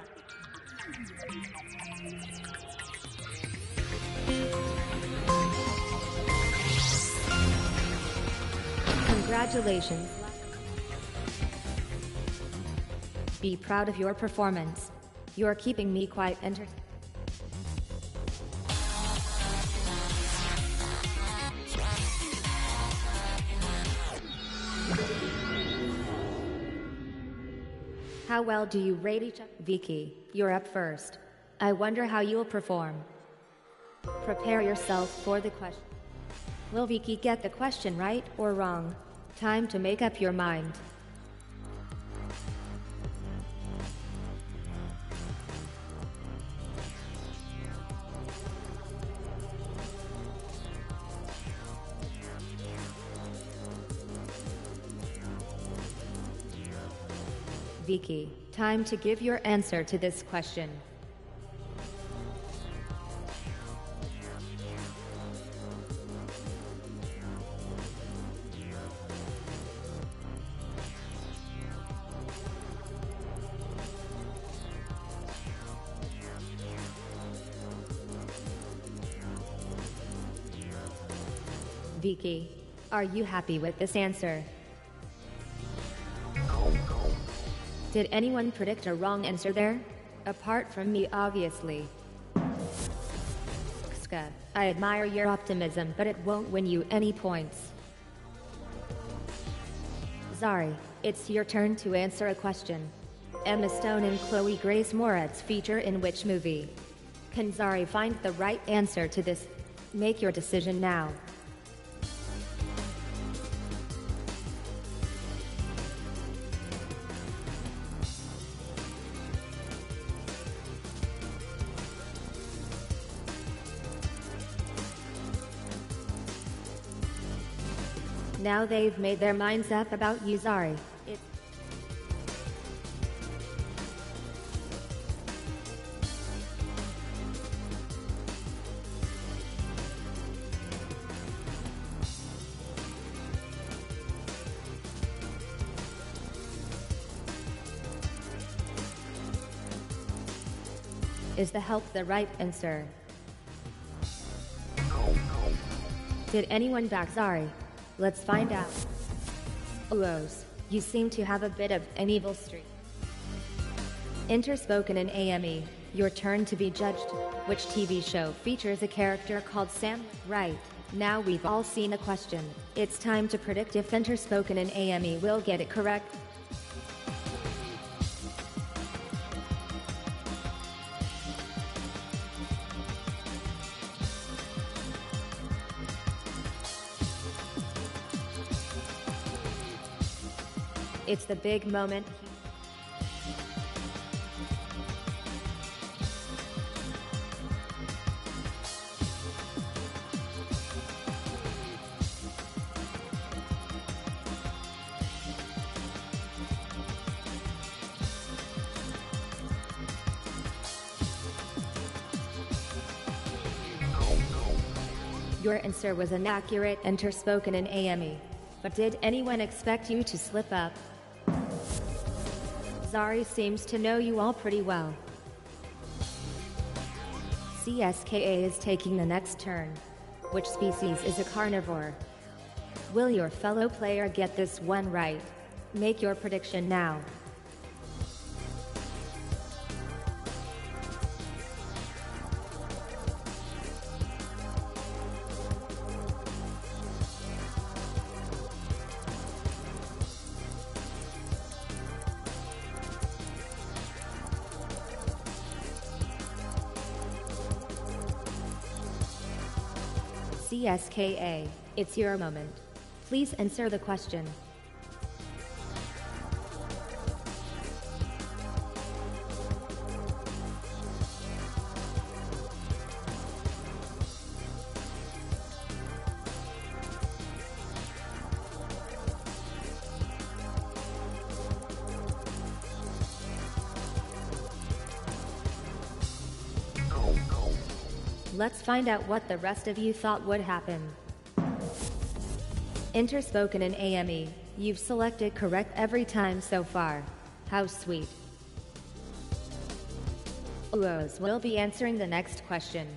[SPEAKER 1] Congratulations. Be proud of your performance. You're keeping me quite entertained. How well do you rate each other? Vicky, you're up first. I wonder how you'll perform. Prepare yourself for the question. Will Vicky get the question right or wrong? Time to make up your mind. Vicky, time to give your answer to this question. Vicky, are you happy with this answer? Did anyone predict a wrong answer there? Apart from me, obviously. Ska, I admire your optimism, but it won't win you any points. Zari, it's your turn to answer a question. Emma Stone and Chloe Grace Moretz feature in which movie? Can Zari find the right answer to this? Make your decision now. Now they've made their minds up about you, Zari. Is the help the right answer? Did anyone back Zari? Let's find out. Rose, you seem to have a bit of an evil streak. Interspoken and AME, your turn to be judged. Which TV show features a character called Sam? Right, now we've all seen a question. It's time to predict if Interspoken and AME will get it correct. It's the big moment. Your answer was inaccurate, enter spoken in AME. But did anyone expect you to slip up? Zari seems to know you all pretty well. CSKA is taking the next turn. Which species is a carnivore? Will your fellow player get this one right? Make your prediction now. CSKA, it's your moment. Please answer the question. Let's find out what the rest of you thought would happen. Enter spoken in AME. You've selected correct every time so far. How sweet. Uos will be answering the next question.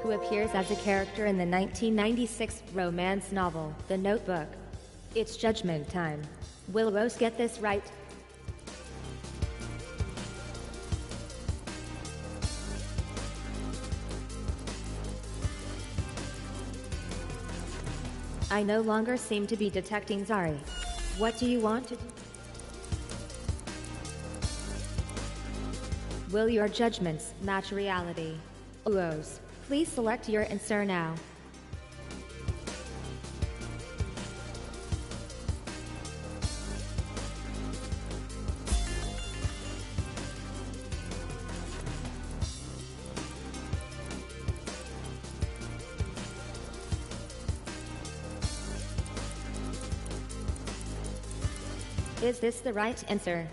[SPEAKER 1] Who appears as a character in the 1996 romance novel, The Notebook? It's judgment time. Will Rose get this right? I no longer seem to be detecting Zari. What do you want to do? Will your judgments match reality? Uos, please select your answer now. Is this the right answer?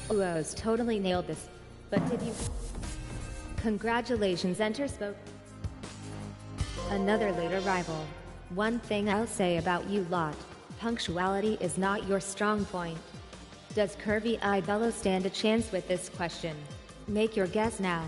[SPEAKER 1] Uos totally nailed this. But did you? Congratulations, enter spoke. Another late arrival. One thing I'll say about you lot. Punctuality is not your strong point. Does Curvy Eye Bello stand a chance with this question? Make your guess now.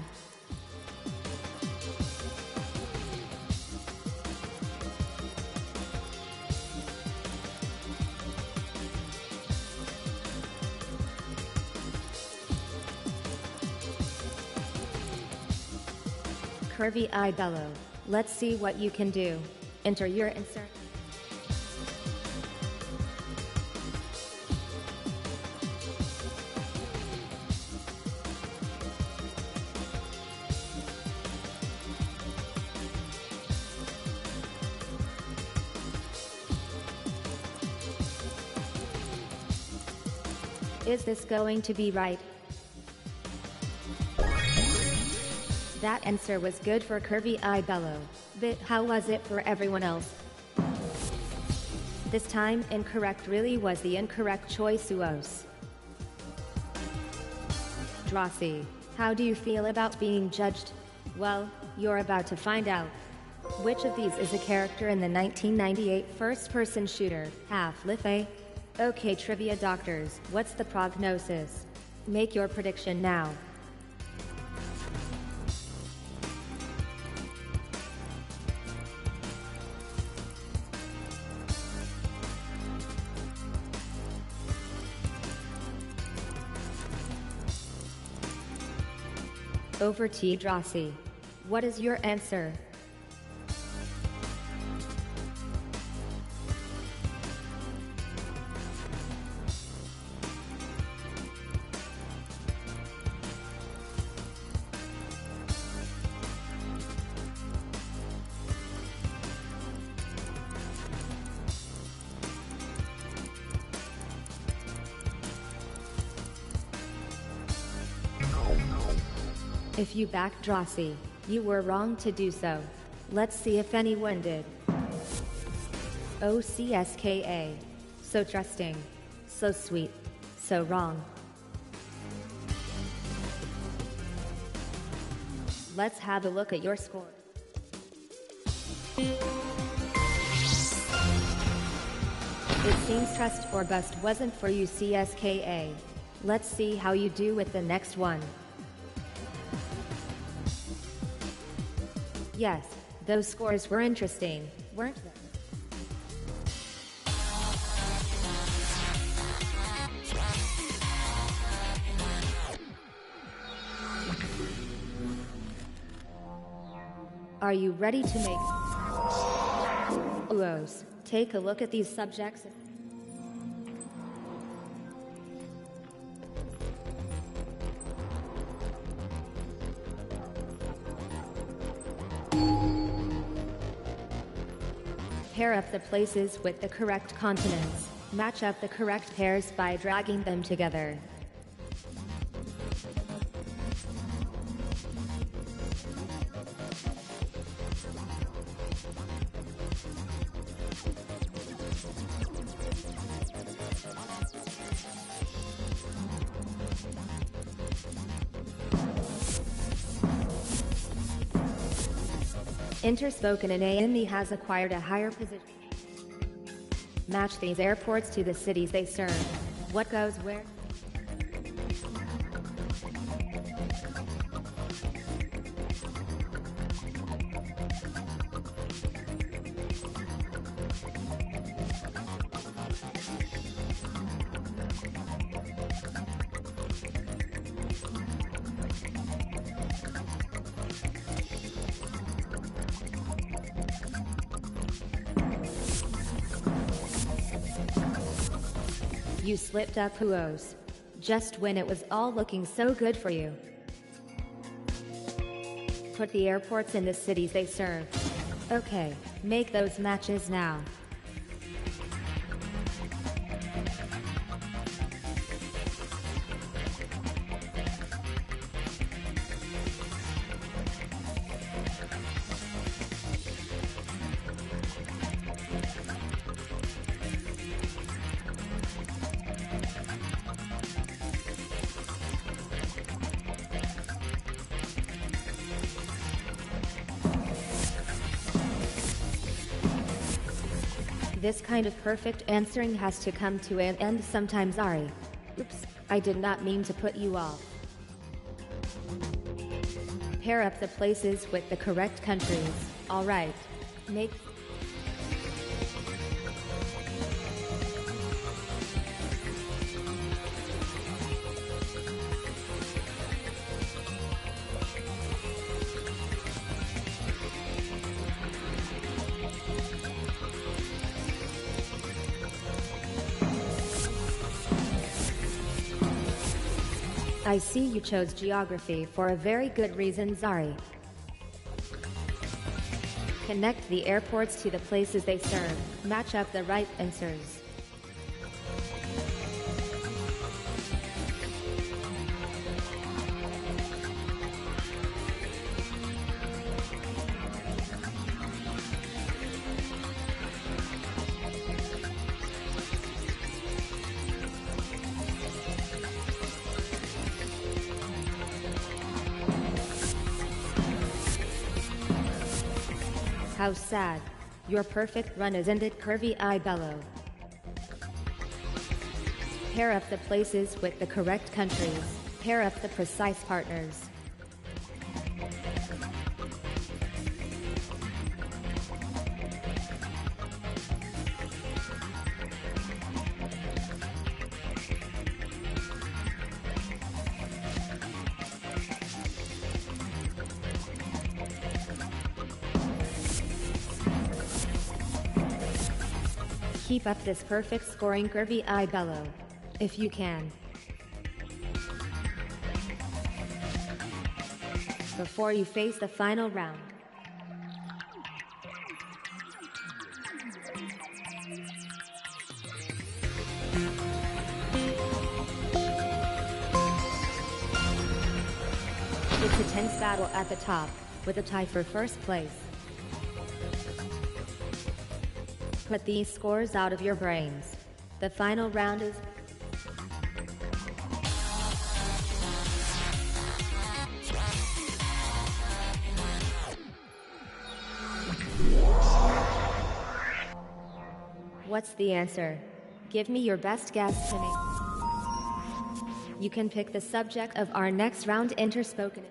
[SPEAKER 1] Curvy Eye Bello. Let's see what you can do. Enter your answer. Is this going to be right? That answer was good for Curvy Eye Bello, but how was it for everyone else? This time, incorrect really was the incorrect choice, Uos. Drosy, how do you feel about being judged? Well, you're about to find out. Which of these is a character in the 1998 first-person shooter, Half-Life? Okay, trivia doctors, what's the prognosis? Make your prediction now. Over to you, Drosy. What is your answer? If you backed Drosy, you were wrong to do so. Let's see if anyone did. OCSKA. So trusting. So sweet. So wrong. Let's have a look at your score. It seems trust or bust wasn't for you, CSKA. Let's see how you do with the next one. Yes, those scores were interesting, weren't they? Are you ready to make UOs? Take a look at these subjects. Pair up the places with the correct continents. Match up the correct pairs by dragging them together. Interspoken in AME has acquired a higher position. Match these airports to the cities they serve. What goes where? You slipped up, Huos. Just when it was all looking so good for you. Put the airports in the cities they serve. Okay, make those matches now. This kind of perfect answering has to come to an end sometimes, Ari. Oops, I did not mean to put you off. Pair up the places with the correct countries. All right. Make I see you chose geography for a very good reason, Zari. Connect the airports to the places they serve. Match up the right answers. How sad. Your perfect run has ended, Curvy Eye Bellow. Pair up the places with the correct countries. Pair up the precise partners. Keep up this perfect scoring, Curvy Eye Bellow. If you can. Before you face the final round. It's a tense battle at the top, with a tie for first place. Put these scores out of your brains. The final round is... What's the answer? Give me your best guess, Timmy. You can pick the subject of our next round, Interspoken.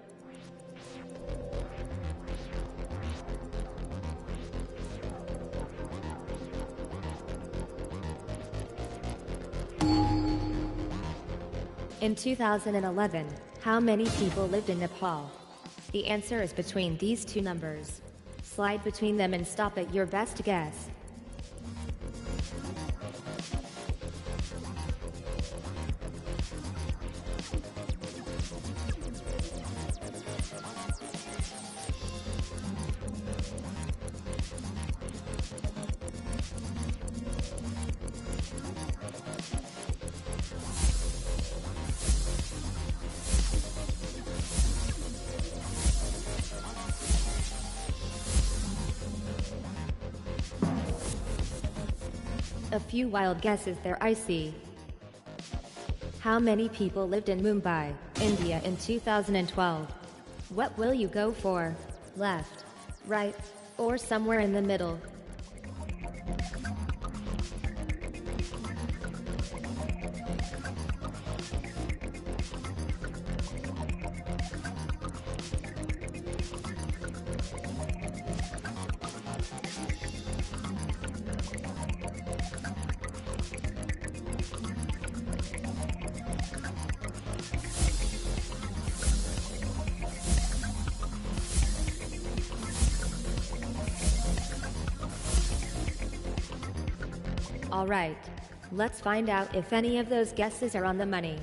[SPEAKER 1] In 2011, how many people lived in Nepal? The answer is between these two numbers. Slide between them and stop at your best guess. A few wild guesses there, I see. How many people lived in Mumbai, India in 2012? What will you go for? Left, right, or somewhere in the middle? All right, let's find out if any of those guesses are on the money.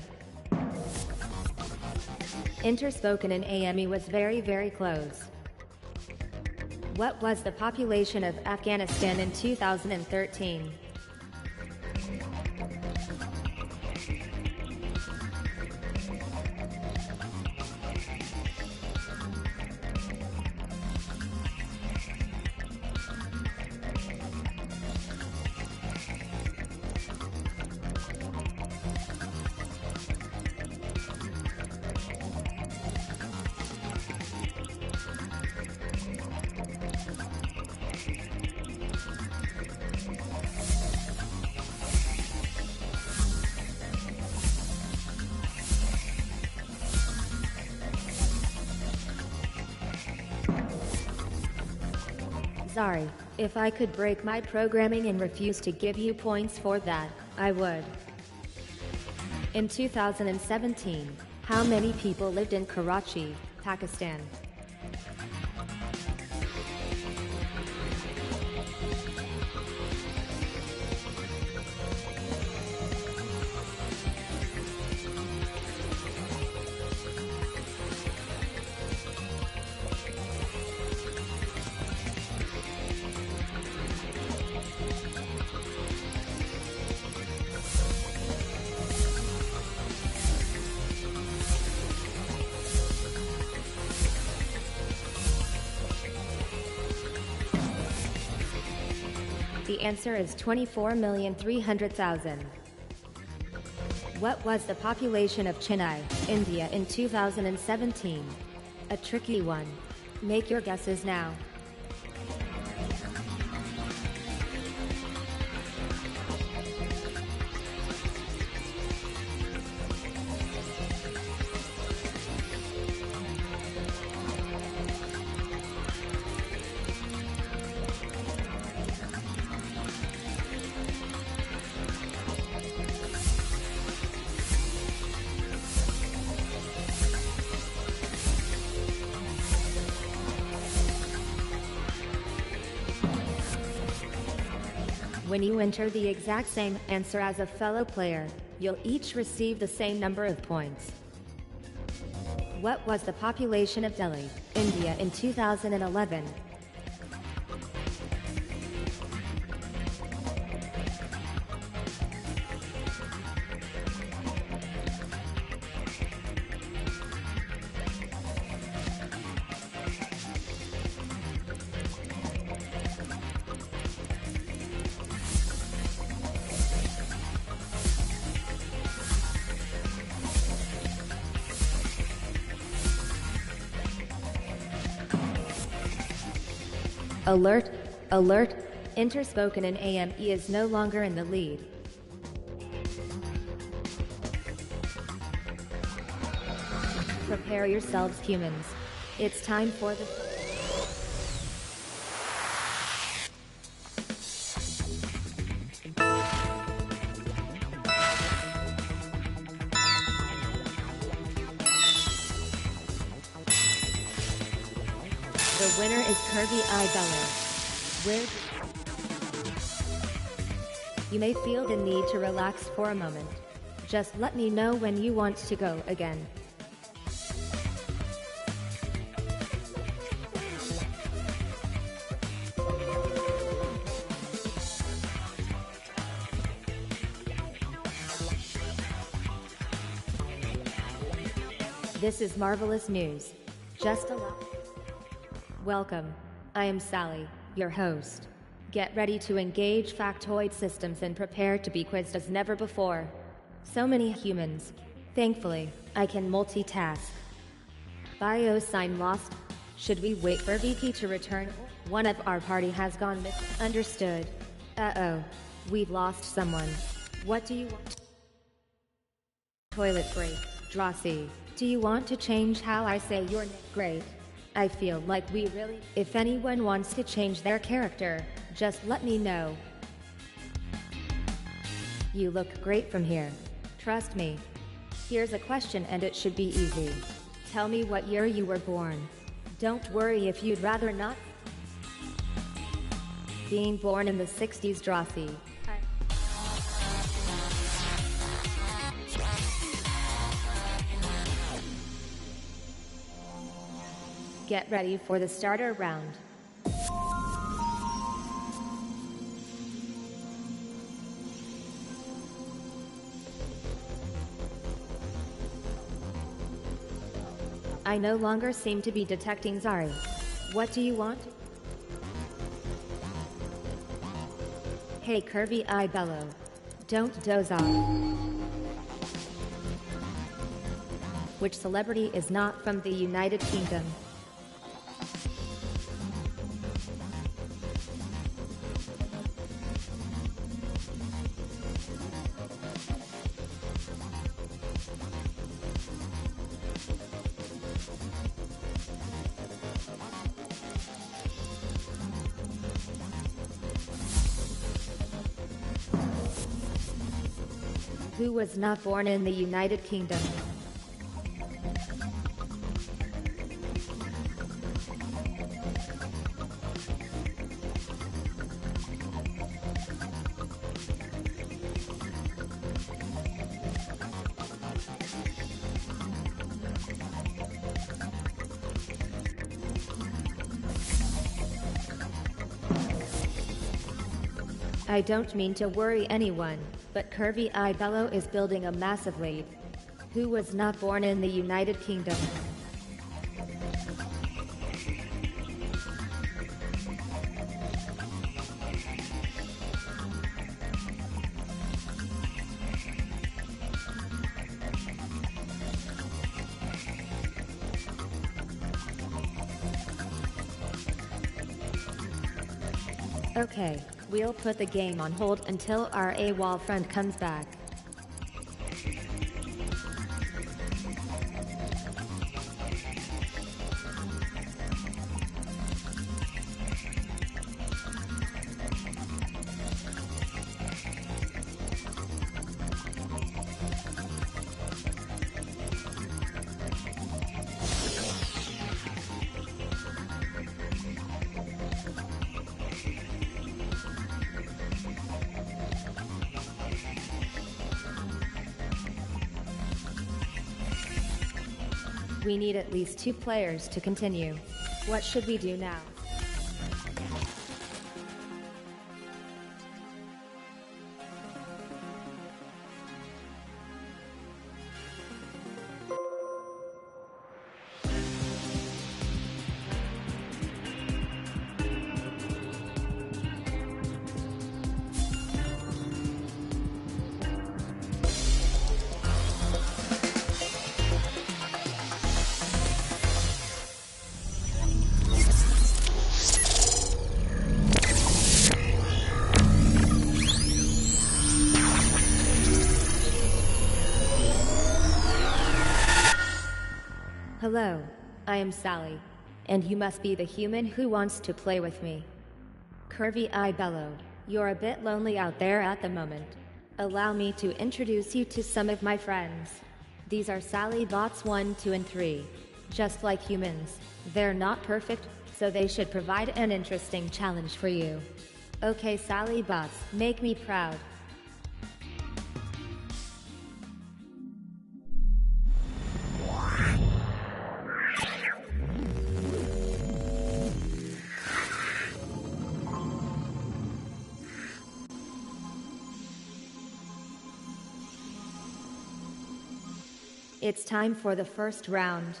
[SPEAKER 1] Interspoken in AME was very, very close. What was the population of Afghanistan in 2013? Sorry, if I could break my programming and refuse to give you points for that, I would. In 2017, how many people lived in Karachi, Pakistan? The answer is 24,300,000. What was the population of Chennai, India in 2017? A tricky one. Make your guesses now. When you enter the exact same answer as a fellow player, you'll each receive the same number of points. What was the population of Delhi, India in 2011? Alert, alert, Interspoken and AME is no longer in the lead. Prepare yourselves, humans. It's time for the... The winner is Curvy Bello. You may feel the need to relax for a moment. Just let me know when you want to go again. This is marvelous news. Just a lot. Welcome. I am Sally, your host. Get ready to engage factoid systems and prepare to be quizzed as never before. So many humans. Thankfully, I can multitask. BIOS, I'm lost. Should we wait for Vicky to return? One of our party has gone missing. Understood. Uh-oh. We've lost someone. What do you want? Toilet break. Drosy. Do you want to change how I say your name? Great. I feel like we really... If anyone wants to change their character, just let me know. You look great from here. Trust me. Here's a question and it should be easy. Tell me what year you were born. Don't worry if you'd rather not. Being born in the 60s, Drosy. Get ready for the starter round. I no longer seem to be detecting Zari. What do you want? Hey Curvy Bello. Don't doze off. Which celebrity is not from the United Kingdom? Who was not born in the United Kingdom? I don't mean to worry anyone, but Curvy Bello is building a massive lead. Who was not born in the United Kingdom? Okay, we'll put the game on hold until our AWOL friend comes back. We need at least 2 players to continue. What should we do now? Hello, I am Sally, and you must be the human who wants to play with me. Curvy Eye bellowed, "You're a bit lonely out there at the moment. Allow me to introduce you to some of my friends. These are Sally bots 1, 2, and 3. Just like humans, they're not perfect, so they should provide an interesting challenge for you. Okay, Sally bots, make me proud." It's time for the first round.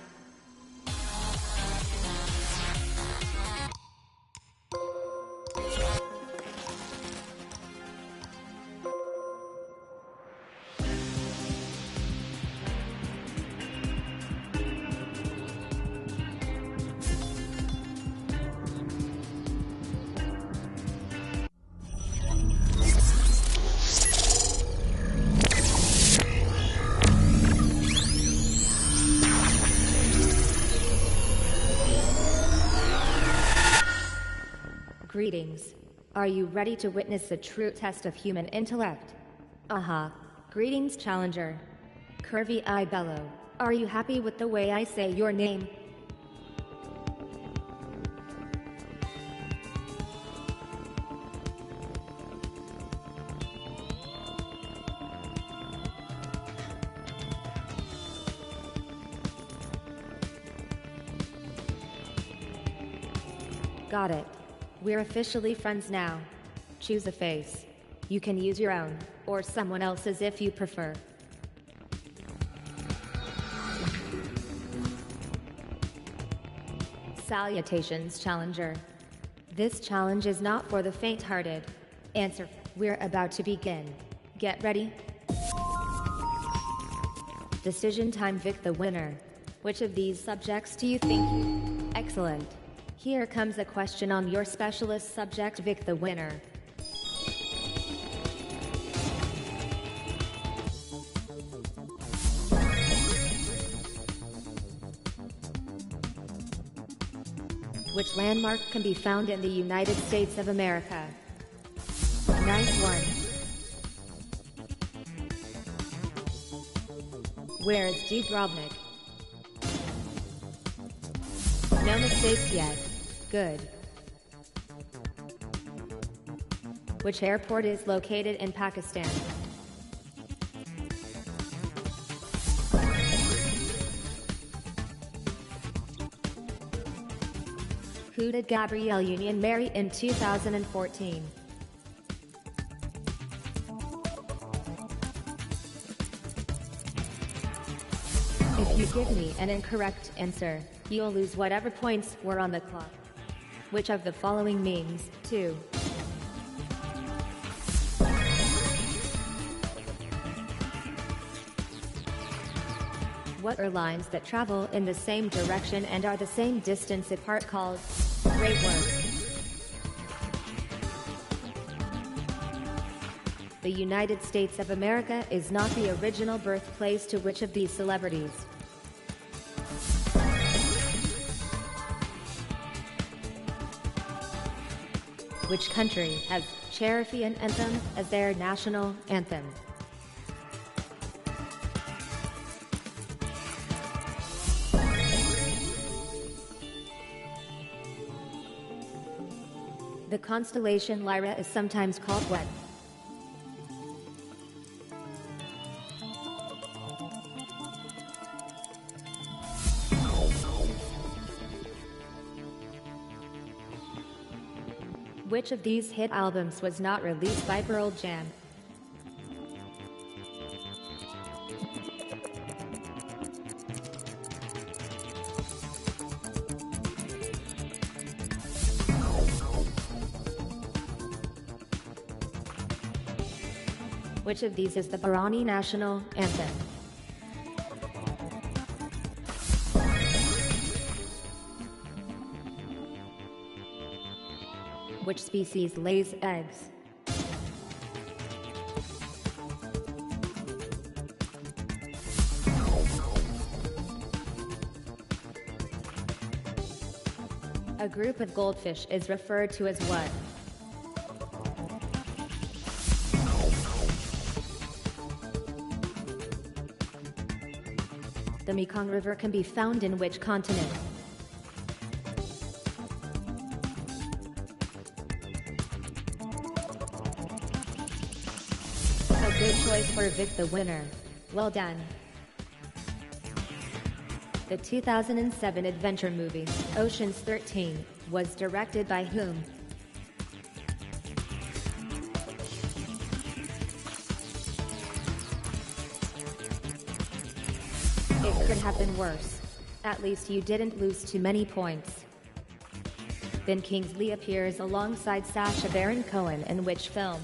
[SPEAKER 1] Greetings. Are you ready to witness the true test of human intellect? Greetings, challenger. Curvy Eye Bellow. Are you happy with the way I say your name? Got it. We're officially friends now. Choose a face. You can use your own, or someone else's if you prefer. Salutations, challenger. This challenge is not for the faint-hearted. Answer. We're about to begin. Get ready. Decision time. Vic the winner. Which of these subjects do you think? Excellent. Here comes a question on your specialist subject, Vic the winner. Which landmark can be found in the United States of America? Nice one. Where is Dubrovnik? No mistakes yet. Good. Which airport is located in Pakistan? Who did Gabrielle Union marry in 2014? If you give me an incorrect answer, you'll lose whatever points were on the clock. Which of the following means 2? What are lines that travel in the same direction and are the same distance apart called? Great work. The United States of America is not the original birthplace to which of these celebrities? Which country has Cherokee anthem as their national anthem? The constellation Lyra is sometimes called what? Which of these hit albums was not released by Pearl Jam? Which of these is the Bahraini national anthem? Which species lays eggs? A group of goldfish is referred to as what? The Mekong River can be found in which continent? A good choice for Vic the winner. Well done. The 2007 adventure movie, Ocean's 13, was directed by whom? It could have been worse. At least you didn't lose too many points. Ben Kingsley appears alongside Sacha Baron Cohen in which film?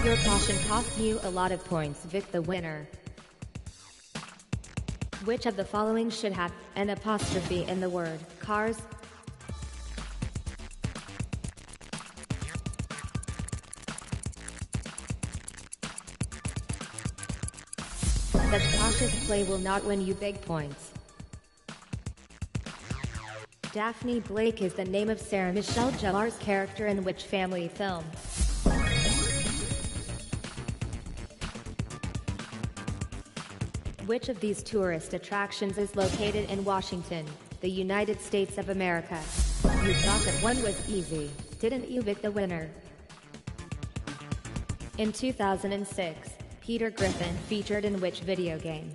[SPEAKER 1] Your caution cost you a lot of points, Vic the winner. Which of the following should have an apostrophe in the word cars? Such cautious play will not win you big points. Daphne Blake is the name of Sarah Michelle Gellar's character in which family film? Which of these tourist attractions is located in Washington, the United States of America? You thought that one was easy, didn't you, Vic the winner? In 2006, Peter Griffin featured in which video game?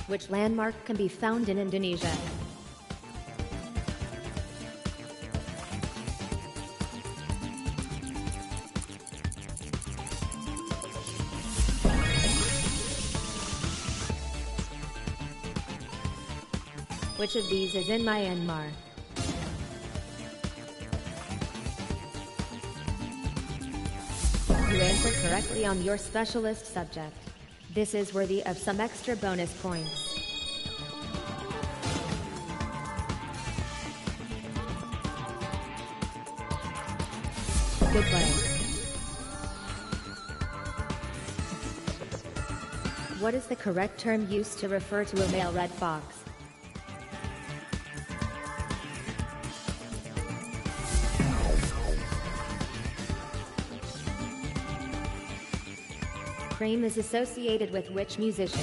[SPEAKER 1] Which landmark can be found in Indonesia? Which of these is in Myanmar? You answered correctly on your specialist subject. This is worthy of some extra bonus points. Good play. What is the correct term used to refer to a male red fox? Cream is associated with which musician?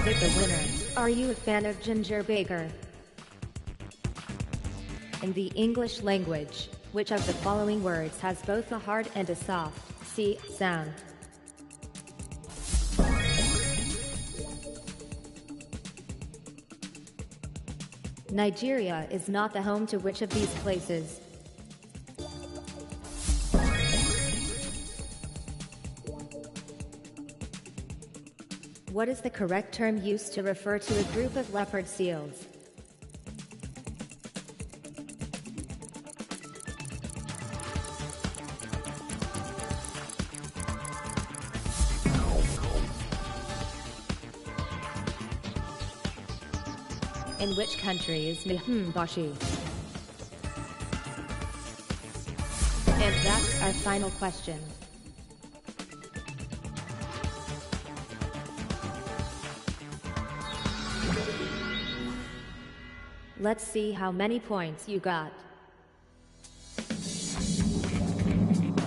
[SPEAKER 1] Vic the winner. Are you a fan of Ginger Baker? In the English language, which of the following words has both a hard and a soft C sound? Nigeria is not the home to which of these places? What is the correct term used to refer to a group of leopard seals? In which country is Nihonbashi? And that's our final question. Let's see how many points you got.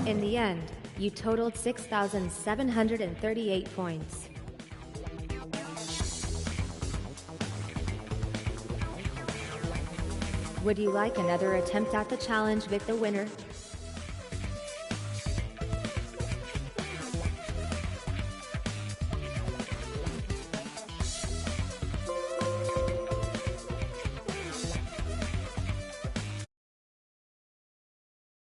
[SPEAKER 1] In the end, you totaled 6,738 points. Would you like another attempt at the challenge, Vic the winner?